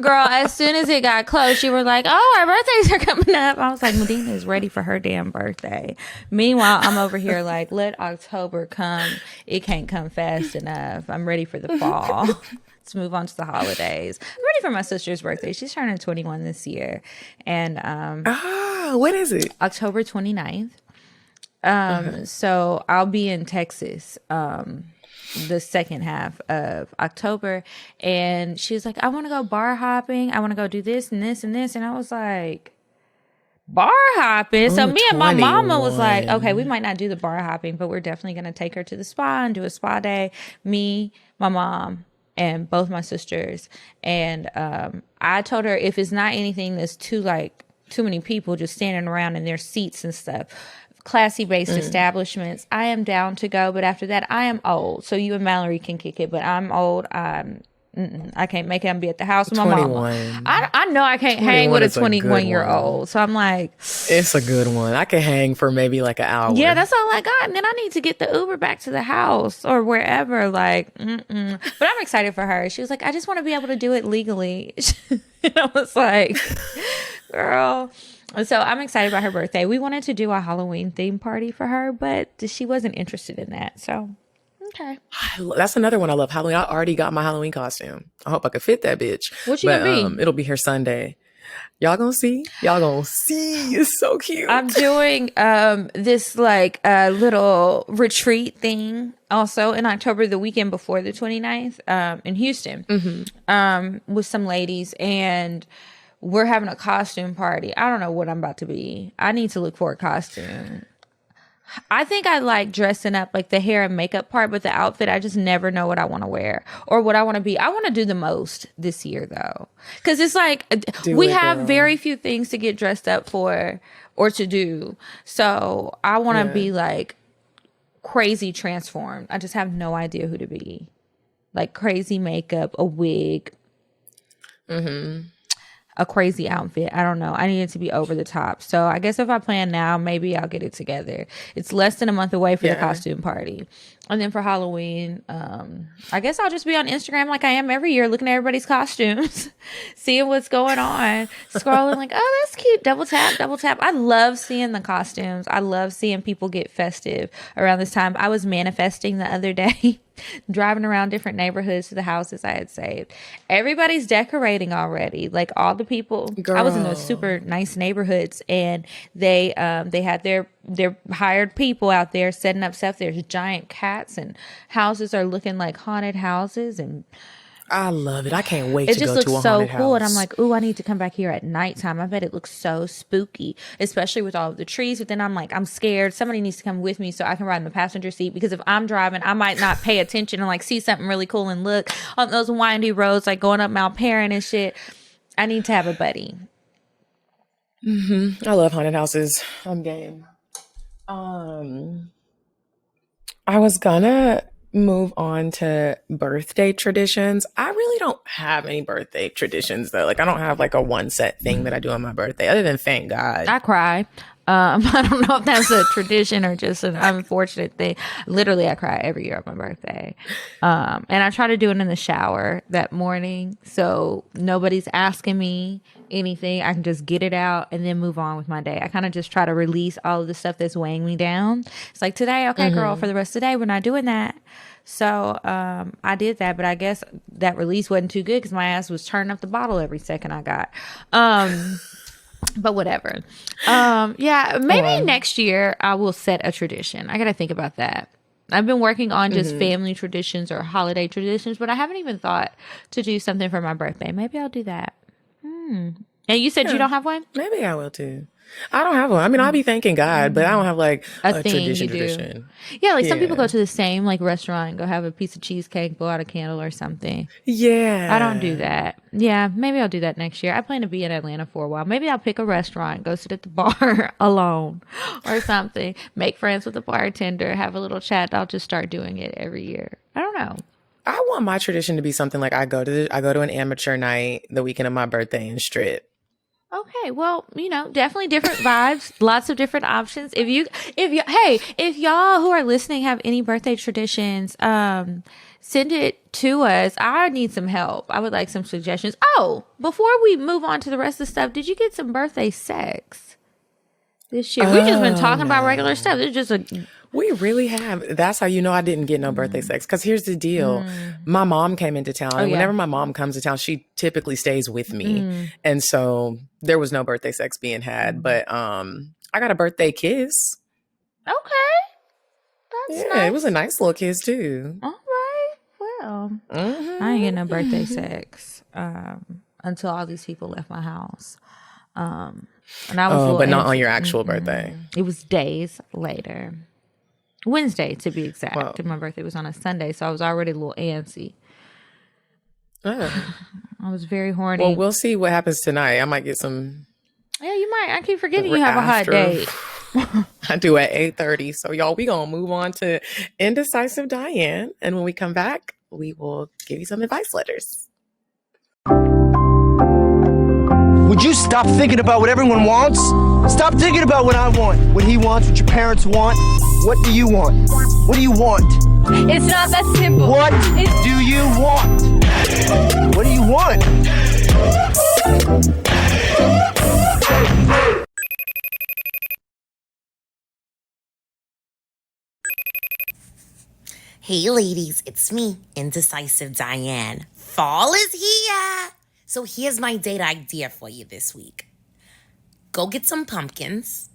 Girl, as soon as it got close, you were like, oh, our birthdays are coming up. I was like, Medina is ready for her damn birthday. Meanwhile, I'm over here like, let October come. It can't come fast enough. I'm ready for the fall. Let's move on to the holidays. I'm ready for my sister's birthday. She's turning 21 this year. And what is it? October 29th. So I'll be in Texas the second half of October, and she was like, I want to go bar hopping, I want to go do this and this and this, and I was like, bar hopping? So me and my mama was like, okay, we might not do the bar hopping, but we're definitely going to take her to the spa and do a spa day. Me, my mom, and both my sisters. And I told her, if it's not anything that's too many people just standing around in their seats and stuff, classy based establishments, I am down to go. But after that, I am old. So you and Mallory can kick it, but I'm old. I can't make it. I'm be at the house with my mama. I know I can't hang with a 21-year-old. So I'm like, it's a good one. I can hang for maybe like an hour. Yeah, that's all I got. And then I need to get the Uber back to the house or wherever. Like, But I'm excited for her. She was like, I just want to be able to do it legally. And I was like, girl. So I'm excited about her birthday. We wanted to do a Halloween theme party for her, but she wasn't interested in that. So, okay. That's another one I love. Halloween. I already got my Halloween costume. I hope I can fit that bitch. What you gonna be? It'll be here Sunday. Y'all gonna see? It's so cute. I'm doing this little retreat thing also in October, the weekend before the 29th, in Houston, with some ladies, and we're having a costume party. I don't know what I'm about to be. I need to look for a costume. I think I like dressing up, like the hair and makeup part, but the outfit, I just never know what I want to wear or what I want to be. I want to do the most this year, though. Because it's like, we have very few things to get dressed up for or to do. So I want to be like crazy transformed. I just have no idea who to be. Like crazy makeup, a wig. A crazy outfit. I don't know. I need it to be over the top. So I guess if I plan now, maybe I'll get it together. It's less than a month away for the costume party. And then for Halloween, I guess I'll just be on Instagram like I am every year, looking at everybody's costumes, seeing what's going on, scrolling like, oh, that's cute. Double tap, double tap. I love seeing the costumes. I love seeing people get festive around this time. I was manifesting the other day, driving around different neighborhoods to the houses I had saved. Everybody's decorating already. Like all the people. Girl. I was in those super nice neighborhoods, and they had their hired people out there setting up stuff. There's giant cats, and houses are looking like haunted houses, and I love it. I can't wait to go to a haunted house. It just looks so cool, and I'm like, ooh, I need to come back here at nighttime. I bet it looks so spooky, especially with all of the trees. But then I'm like, I'm scared. Somebody needs to come with me so I can ride in the passenger seat, because if I'm driving, I might not pay attention and like see something really cool and look on those windy roads, like going up Mount Perrin and shit. I need to have a buddy. I love haunted houses. I'm game. I was gonna move on to birthday traditions. I really don't have any birthday traditions though. Like I don't have like a one set thing that I do on my birthday other than thank God. I cry. I don't know if that's a tradition or just an unfortunate thing. Literally, I cry every year on my birthday. And I try to do it in the shower that morning, so nobody's asking me anything. I can just get it out and then move on with my day. I kind of just try to release all of the stuff that's weighing me down. It's like, today, okay, girl, for the rest of the day, we're not doing that. So I did that, but I guess that release wasn't too good because my ass was turning up the bottle every second I got. But whatever. Maybe next year I will set a tradition. I got to think about that. I've been working on just family traditions or holiday traditions, but I haven't even thought to do something for my birthday. Maybe I'll do that. And you said you don't have one? Maybe I will too. I don't have one. I mean, I'll be thanking God, but I don't have like A a thing you do. tradition. Yeah, like some people Yeah. go to the same like restaurant and go have a piece of cheesecake, blow out a candle or something. Yeah. I don't do that. Yeah, maybe I'll do that next year. I plan to be in Atlanta for a while. Maybe I'll pick a restaurant, go sit at the bar alone or something, make friends with the bartender, have a little chat. I'll just start doing it every year. I don't know. I want my tradition to be something like I go to an amateur night the weekend of my birthday and strip. Okay, well, definitely different vibes, lots of different options. If y'all who are listening have any birthday traditions, send it to us. I need some help. I would like some suggestions. Oh, before we move on to the rest of the stuff, did you get some birthday sex this year? We've just been talking about regular stuff. It's just We really have. That's how you know I didn't get no birthday sex. Because here's the deal. My mom came into town. And whenever my mom comes to town, she typically stays with me. And so there was no birthday sex being had. But I got a birthday kiss. okay. That's nice. It was a nice little kiss too. All right. Well, I ain't getting no birthday sex until all these people left my house. And I was but not on your actual birthday. It was days later. Wednesday, to be exact. Wow. And my birthday was on a Sunday, so I was already a little antsy. Oh. I was very horny. Well, we'll see what happens tonight. I might get some. Yeah, you might. I keep forgetting you have a hot date. I do at 8:30. So y'all, we gonna move on to Indecisive Diane, and when we come back, we will give you some advice letters. Would you stop thinking about what everyone wants? Stop thinking about what I want, what he wants, what your parents want. What do you want? What do you want? It's not that simple. What do you want? What do you want? Hey ladies, it's me, Indecisive Diane. Fall is here! So here's my date idea for you this week. Go get some pumpkins,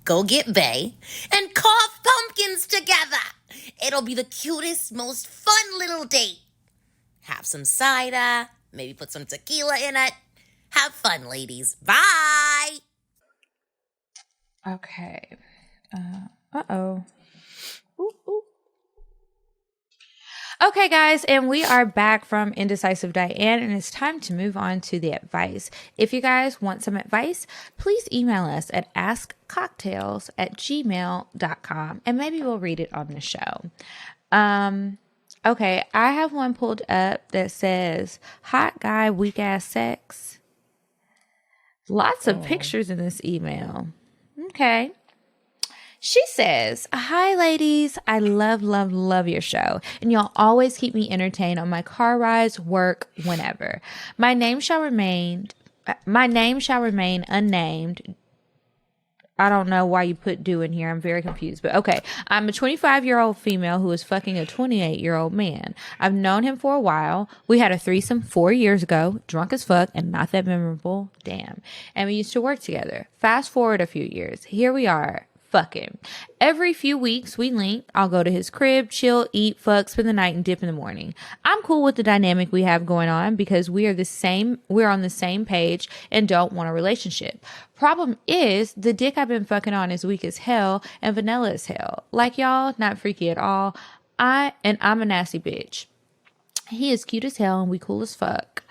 go get bae, and carve pumpkins together. It'll be the cutest, most fun little date. Have some cider, maybe put some tequila in it. Have fun, ladies. Bye! Okay. Uh-oh. Ooh, ooh. Okay, guys, and we are back from Indecisive Diane, and it's time to move on to the advice. If you guys want some advice, please email us at askcocktails@gmail.com, and maybe we'll read it on the show. Okay, I have one pulled up that says, hot guy, weak ass sex. Lots of pictures in this email. Okay. She says, hi, ladies. I love, love, love your show. And y'all always keep me entertained on my car rides, work, whenever. My name shall remain unnamed. I don't know why you put do in here. I'm very confused. But okay. I'm a 25-year-old female who is fucking a 28-year-old man. I've known him for a while. We had a threesome 4 years ago. Drunk as fuck and not that memorable. Damn. And we used to work together. Fast forward a few years. Here we are. Fucking. Every few weeks we link. I'll go to his crib, chill, eat, fuck, spend the night, and dip in the morning. I'm cool with the dynamic we have going on because we're on the same page and don't want a relationship. Problem is, the dick I've been fucking on is weak as hell and vanilla as hell. Like y'all, not freaky at all. I'm a nasty bitch. He is cute as hell and we cool as fuck.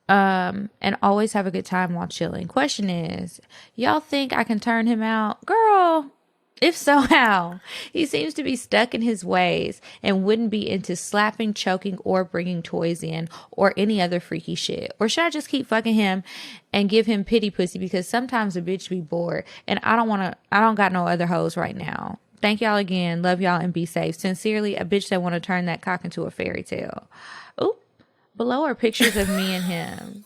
And always have a good time while chilling. Question is, y'all think I can turn him out? Girl, if so, how? He seems to be stuck in his ways and wouldn't be into slapping, choking, or bringing toys in or any other freaky shit. Or should I just keep fucking him and give him pity pussy because sometimes a bitch be bored and I don't got no other hoes right now. Thank y'all again. Love y'all and be safe. Sincerely, a bitch that want to turn that cock into a fairy tale. Ooh. Below are pictures of me and him.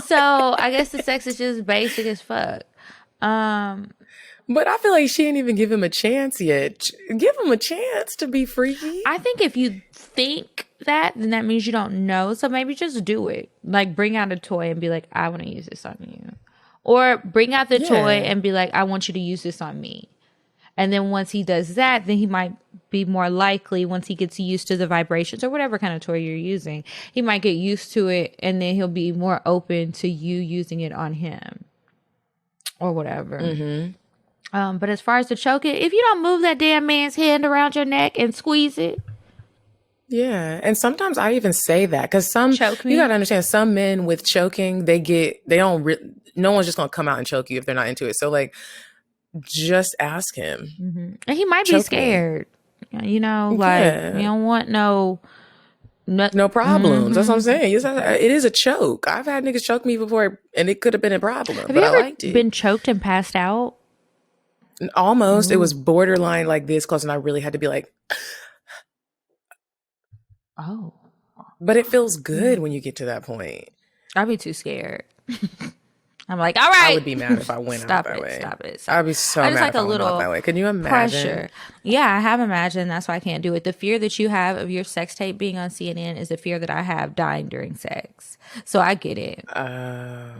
So I guess the sex is just basic as fuck. But I feel like she didn't even give him a chance yet. Give him a chance to be freaky. I think if you think that, then that means you don't know. So maybe just do it. Like bring out a toy and be like, I want to use this on you. Or bring out the toy and be like, I want you to use this on me. And then once he does that, then he might be more likely, once he gets used to the vibrations or whatever kind of toy you're using, he might get used to it and then he'll be more open to you using it on him. or whatever. Mm-hmm. But as far as the choking, if you don't move that damn man's hand around your neck and squeeze it, Yeah, and sometimes I even say that because choke me. you gotta understand, some men with choking, no one's just gonna come out and choke you if they're not into it. So like, just ask him. And he might be Choke me. scared. You know, like Yeah. you don't want no problems. That's what I'm saying. It is a choke. I've had niggas choke me before, and it could have been a problem, Have but you I ever liked it. been choked and passed out? Almost. It was borderline like this close, and I really had to be like, oh. But it feels good when you get to that point. I'd be too scared. I'm like, all right. I would be mad if I went out that way. Stop it. I'd be so I just mad like if a I went out little that way. Can you imagine? pressure. Yeah, I have imagined. That's why I can't do it. The fear that you have of your sex tape being on CNN is the fear that I have dying during sex. So I get it. Yeah.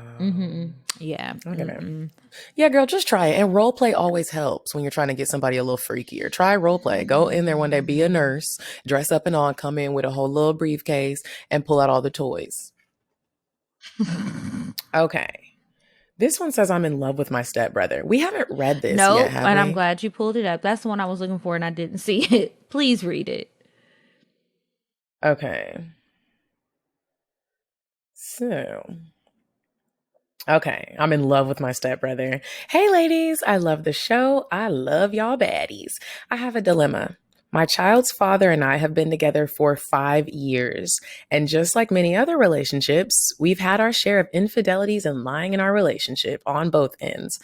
I get it. Yeah, girl, just try it. And role play always helps when you're trying to get somebody a little freakier. Try role play. Go in there one day, be a nurse, dress up and all, come in with a whole little briefcase and pull out all the toys. Okay. This one says I'm in love with my stepbrother. We haven't read this yet, have and we? I'm glad you pulled it up. That's the one I was looking for and I didn't see it. Please read it. Okay. So, okay, I'm in love with my stepbrother. Hey, ladies, I love the show. I love y'all baddies. I have a dilemma. My child's father and I have been together for 5 years. And just like many other relationships, we've had our share of infidelities and lying in our relationship on both ends.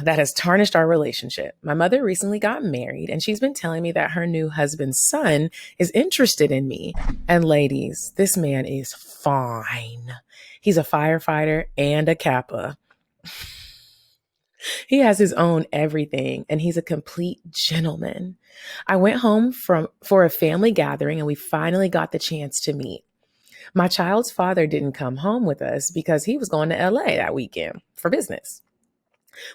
That has tarnished our relationship. My mother recently got married, and she's been telling me that her new husband's son is interested in me. And ladies, this man is fine. He's a firefighter and a Kappa. He has his own everything, and he's a complete gentleman. I went home for a family gathering, and we finally got the chance to meet. My child's father didn't come home with us because he was going to LA that weekend for business.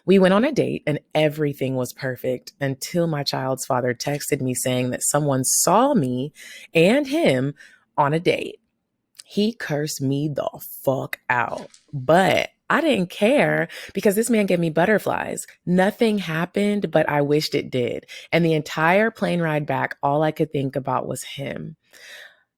We went on a date, and everything was perfect until my child's father texted me saying that someone saw me and him on a date. He cursed me the fuck out, but I didn't care because this man gave me butterflies. Nothing happened, but I wished it did. And the entire plane ride back, all I could think about was him.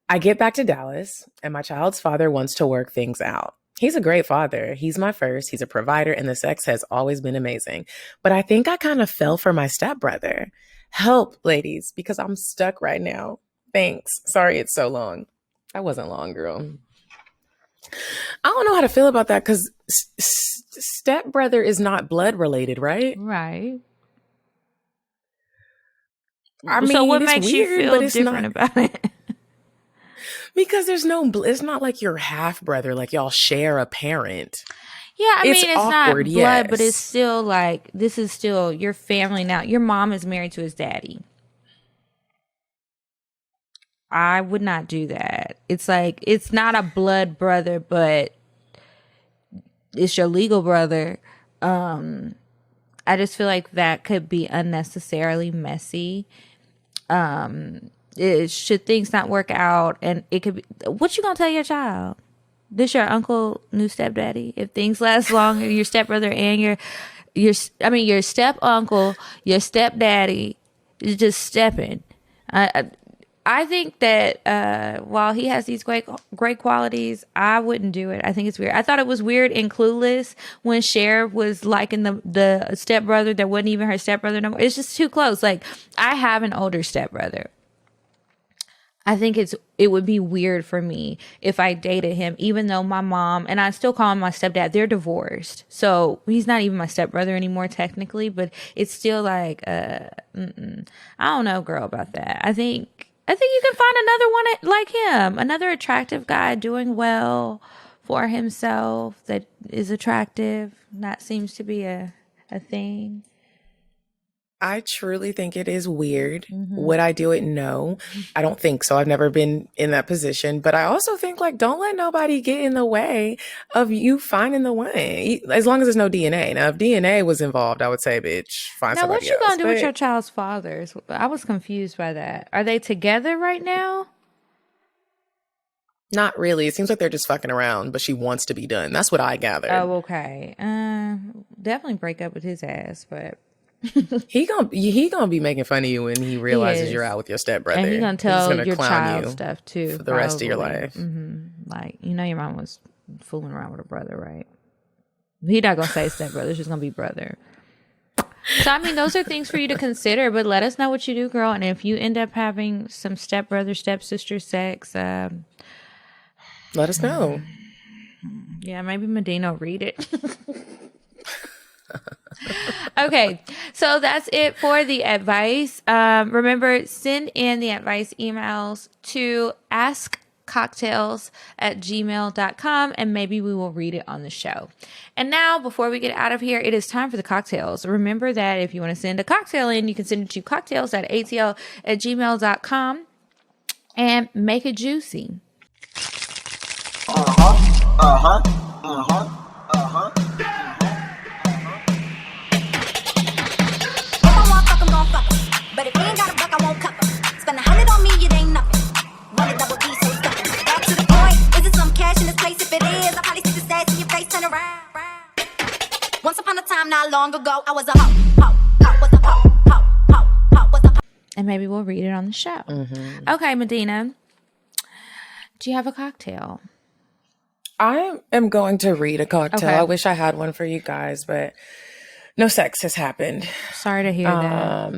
I get back to Dallas, and my child's father wants to work things out. He's a great father. He's my first. He's a provider, and the sex has always been amazing. But I think I kind of fell for my stepbrother. Help, ladies, because I'm stuck right now. Thanks. Sorry it's so long. I wasn't long, girl. I don't know how to feel about that because stepbrother is not blood related, right? Right. I mean, so what it's makes weird, you feel but it's different about it? Because there's it's not like your half brother, like y'all share a parent. Yeah, I mean, it's awkward, not blood, but yes. it's still like, this is still your family now. Your mom is married to his daddy. I would not do that. It's like, it's not a blood brother, but it's your legal brother. I just feel like that could be unnecessarily messy. Should things not work out, and it could be, what you gonna tell your child? This your uncle, new stepdaddy? If things last long, your stepbrother and your step uncle, your stepdaddy is just stepping. I think that while he has these great qualities, I wouldn't do it. I think it's weird. I thought it was weird in Clueless when Cher was liking the stepbrother that wasn't even her stepbrother no more. It's just too close. Like, I have an older stepbrother. I think it would be weird for me if I dated him, even though my mom, and I still call him my stepdad, they're divorced. So he's not even my stepbrother anymore technically, but it's still like, I don't know, girl, about that. I think you can find another one like him, another attractive guy doing well for himself that is attractive. That seems to be a thing. I truly think it is weird. Would I do it? No, I don't think so. I've never been in that position. But I also think, like, don't let nobody get in the way of you finding the one. As long as there's no DNA. Now, if DNA was involved, I would say, bitch, find now, somebody what you else. gonna do with your child's fathers? I was confused by that. Are they together right now? Not really. It seems like they're just fucking around, but she wants to be done. That's what I gathered. Oh, okay. Definitely break up with his ass, but he gonna be making fun of you when he realizes you're out with your stepbrother. And he's gonna He's your clown child you stuff too for the rest of your probably. life. Like, you know, your mom was fooling around with her brother, right? He's not gonna say stepbrother; it's just gonna be brother. So, I mean, those are things for you to consider, but let us know what you do, girl. And if you end up having some stepbrother, stepsister sex, let us know. Yeah, maybe Medina will read it. Okay, so that's it for the advice. Remember, send in the advice emails to askcocktails@gmail.com and maybe we will read it on the show. And now, before we get out of here, it is time for the cocktails. Remember that if you want to send a cocktail in, you can send it to cocktails@atl@gmail.com and make it juicy. But if you ain't got a buck, I won't cup 'em. Spend 100 on me, it ain't nothing. Run a double D, so stuck 'em. Back to the point, is it some cash in this place? If it is, I'll probably see the stats in your face, turn around. Once upon a time, not long ago, I was a hoe, was a hoe, was a hoe. And maybe we'll read it on the show. Okay, Medina, do you have a cocktail? I am going to read a cocktail. Okay. I wish I had one for you guys, but no sex has happened. Sorry to hear that.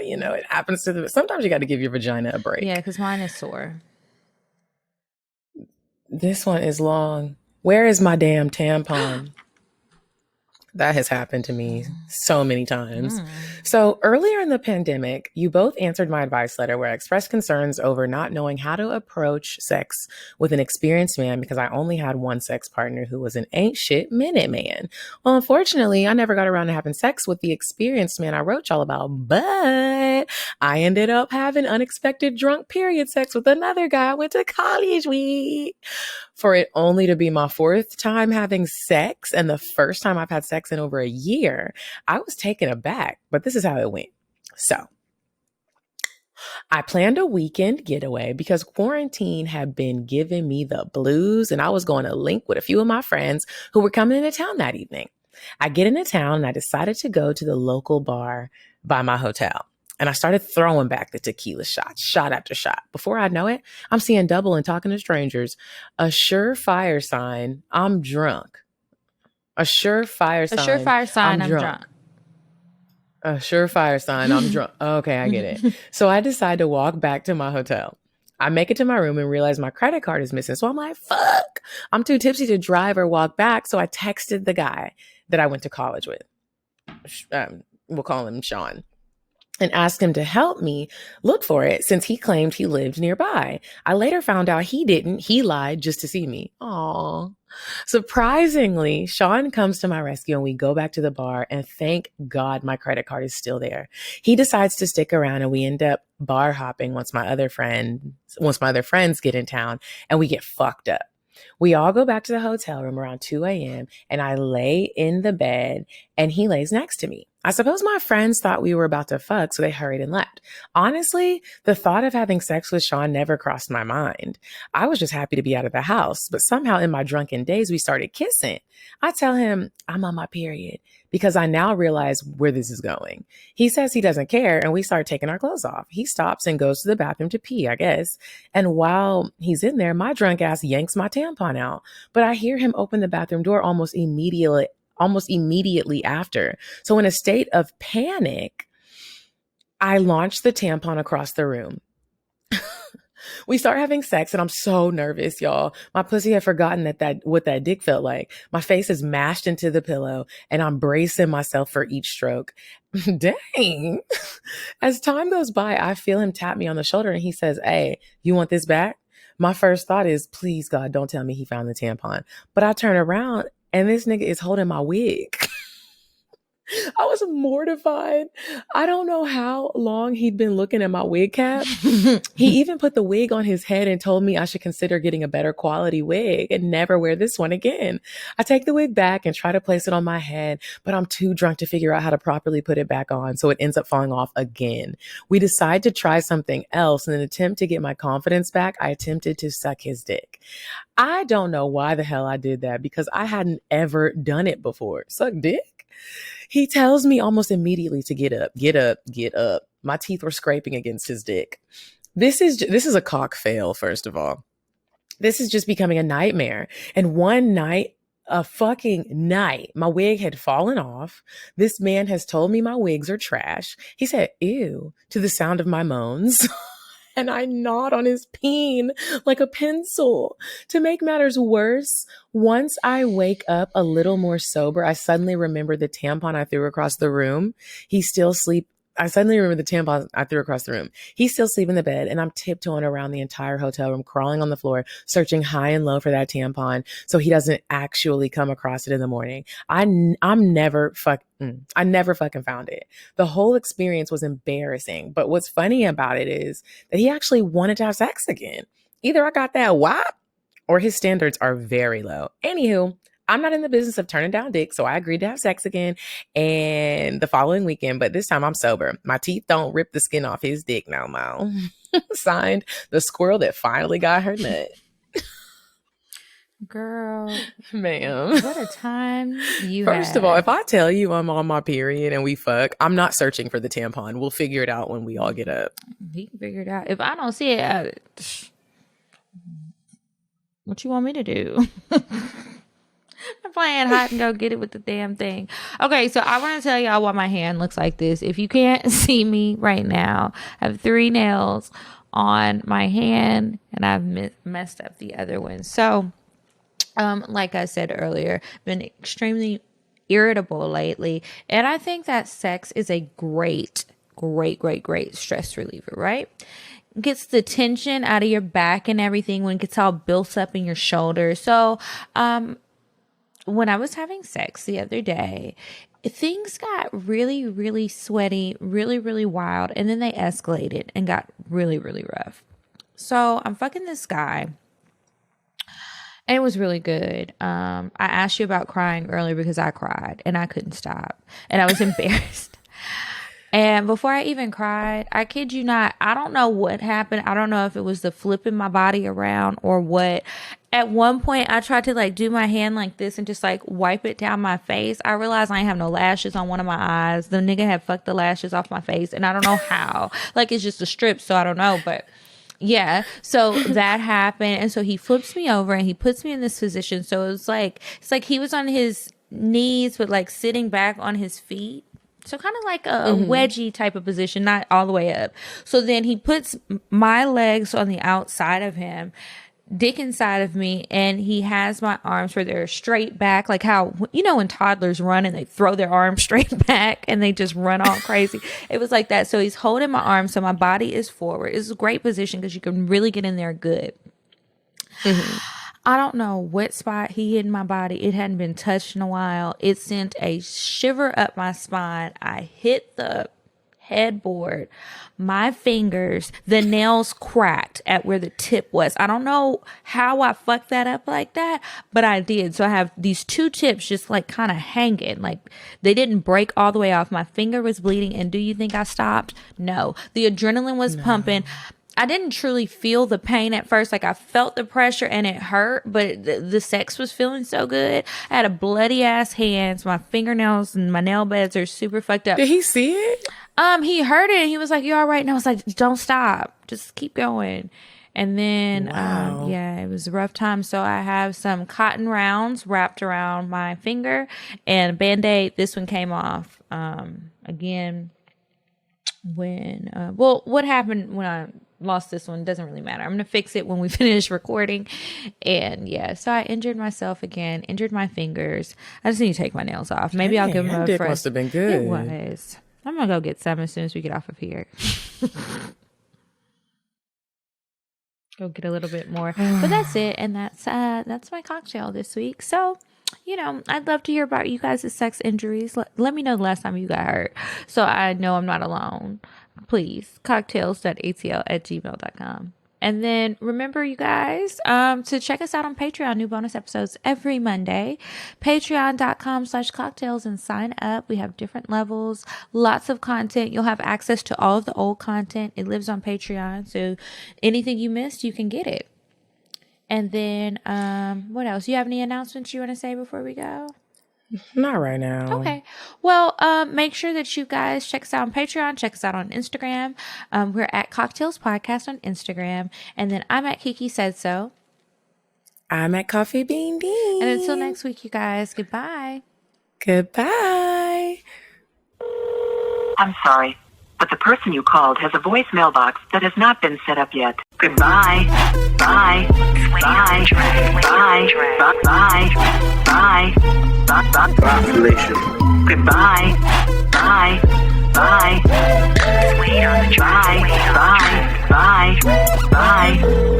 You know, it happens to sometimes you got to give your vagina a break. Yeah, because mine is sore. This one is long. Where is my damn tampon? That has happened to me so many times. So earlier in the pandemic, you both answered my advice letter where I expressed concerns over not knowing how to approach sex with an experienced man because I only had one sex partner who was an ain't shit minute man. Well, unfortunately, I never got around to having sex with the experienced man I wrote y'all about, but I ended up having unexpected drunk period sex with another guy I went to college with. For it only to be my fourth time having sex and the first time I've had sex in over a year, I was taken aback, but this is how it went. So I planned a weekend getaway because quarantine had been giving me the blues and I was going to link with a few of my friends who were coming into town that evening. I get into town and I decided to go to the local bar by my hotel. And I started throwing back the tequila shots, shot after shot. Before I know it, I'm seeing double and talking to strangers. A surefire sign, I'm drunk. A surefire sign, I'm drunk. A surefire sign, I'm drunk. Okay, I get it. So I decide to walk back to my hotel. I make it to my room and realize my credit card is missing. So I'm like, fuck, I'm too tipsy to drive or walk back. So I texted the guy that I went to college with. We'll call him Sean. And asked him to help me look for it since he claimed he lived nearby. I later found out he didn't. He lied just to see me. Aww. Surprisingly, Sean comes to my rescue and we go back to the bar and thank God my credit card is still there. He decides to stick around and we end up bar hopping once my other friends get in town and we get fucked up. We all go back to the hotel room around 2 a.m. and I lay in the bed and he lays next to me. I suppose my friends thought we were about to fuck, so they hurried and left. Honestly, the thought of having sex with Sean never crossed my mind. I was just happy to be out of the house, but somehow in my drunken days, we started kissing. I tell him I'm on my period because I now realize where this is going. He says he doesn't care, and we start taking our clothes off. He stops and goes to the bathroom to pee, I guess. And while he's in there, my drunk ass yanks my tampon out. But I hear him open the bathroom door almost immediately after. So in a state of panic, I launch the tampon across the room. We start having sex and I'm so nervous, y'all. My pussy had forgotten what that dick felt like. My face is mashed into the pillow and I'm bracing myself for each stroke. Dang. As time goes by, I feel him tap me on the shoulder and he says, "Hey, you want this back?" My first thought is, please God, don't tell me he found the tampon. But I turn around and this nigga is holding my wig. I was mortified. I don't know how long he'd been looking at my wig cap. He even put the wig on his head and told me I should consider getting a better quality wig and never wear this one again. I take the wig back and try to place it on my head, but I'm too drunk to figure out how to properly put it back on, so it ends up falling off again. We decide to try something else. In an attempt to get my confidence back, I attempted to suck his dick. I don't know why the hell I did that because I hadn't ever done it before. Suck dick? He tells me almost immediately to get up, get up, get up. My teeth were scraping against his dick. This is a cock fail, first of all. This is just becoming a nightmare. And one night, a fucking night, my wig had fallen off. This man has told me my wigs are trash. He said, ew, to the sound of my moans. And I gnawed on his peen like a pencil. To make matters worse, once I wake up a little more sober, I suddenly remember the tampon I threw across the room. I suddenly remember the tampon I threw across the room. He's still asleep in the bed, and I'm tiptoeing around the entire hotel room, crawling on the floor, searching high and low for that tampon so he doesn't actually come across it in the morning. I never fucking found it. The whole experience was embarrassing, but what's funny about it is that he actually wanted to have sex again. Either I got that whop or his standards are very low. Anywho, I'm not in the business of turning down dick, so I agreed to have sex again and the following weekend, but this time I'm sober. My teeth don't rip the skin off his dick no more. Signed, the squirrel that finally got her nut. Girl. Ma'am. What a time you First of all, if I tell you I'm on my period and we fuck, I'm not searching for the tampon. We'll figure it out when we all get up. He can figure it out. If I don't see it, what you want me to do? I'm playing hide and go get it with the damn thing. Okay, so I want to tell y'all what my hand looks like this. If you can't see me right now, I have 3 nails on my hand and I've messed up the other one. So, like I said earlier, been extremely irritable lately. And I think that sex is a great stress reliever, right? Gets the tension out of your back and everything when it gets all built up in your shoulders. So, when I was having sex the other day, things got really, really sweaty, really, really wild, and then they escalated and got really, really rough. So I'm fucking this guy, and it was really good. I asked you about crying earlier because I cried, and I couldn't stop, and I was embarrassed. And before I even cried, I kid you not, I don't know what happened. I don't know if it was the flipping my body around or what. At one point, I tried to do my hand like this and just wipe it down my face. I realized I ain't have no lashes on one of my eyes. The nigga had fucked the lashes off my face, and I don't know how. It's just a strip, so I don't know, but yeah. So that happened, and so he flips me over and he puts me in this position. So it's like he was on his knees, but sitting back on his feet. So kind of like a wedgie type of position, not all the way up. So then he puts my legs on the outside of him, dick inside of me, and he has my arms where they're straight back, like how, when toddlers run and they throw their arms straight back and they just run all crazy. It was like that. So he's holding my arms, so my body is forward. It's a great position because you can really get in there good. Mm-hmm. I don't know what spot he hit in my body. It hadn't been touched in a while. It sent a shiver up my spine. I hit the headboard. My fingers, the nails cracked at where the tip was. I don't know how I fucked that up like that, but I did. So I have these 2 tips just kind of hanging. They didn't break all the way off. My finger was bleeding. And do you think I stopped? No. The adrenaline was pumping. I didn't truly feel the pain at first. I felt the pressure and it hurt, but the sex was feeling so good. I had a bloody ass hands. My fingernails and my nail beds are super fucked up. Did he see it? He heard it and he was like, "You all right?" And I was like, "Don't stop. Just keep going." And then, wow. It was a rough time. So I have some cotton rounds wrapped around my finger and a Band-Aid. This one came off. Again, what happened when I lost this one doesn't really matter. I'm gonna fix it when we finish recording. And so I injured myself again, injured my fingers. I just need to take my nails off. Maybe I'll give them a dick fresh. Must have been good. It was. I'm gonna go get some as soon as we get off of here. Go get a little bit more, but that's it. And that's my cocktail this week. So I'd love to hear about you guys' sex injuries. Let me know the last time you got hurt so I know I'm not alone. Please, cocktails.atl@gmail.com. And then remember, you guys, to check us out on Patreon. New bonus episodes every Monday. Patreon.com/cocktails and sign up. We have different levels, lots of content. You'll have access to all of the old content. It lives on Patreon. So anything you missed, you can get it. And then what else? You have any announcements you want to say before we go? Not right now. Okay. Well, make sure that you guys check us out on Patreon. Check us out on Instagram. We're at CockTales Podcast on Instagram. And then I'm at Kiki Said So. I'm at Coffee Bean Bean. And until next week, you guys, goodbye. Goodbye. I'm sorry, but the person you called has a voicemail box that has not been set up yet. Goodbye. Bye. Bye. Bye. Bye. Bye. Population. Goodbye. Bye. Bye. Bye. Bye. Bye. Bye.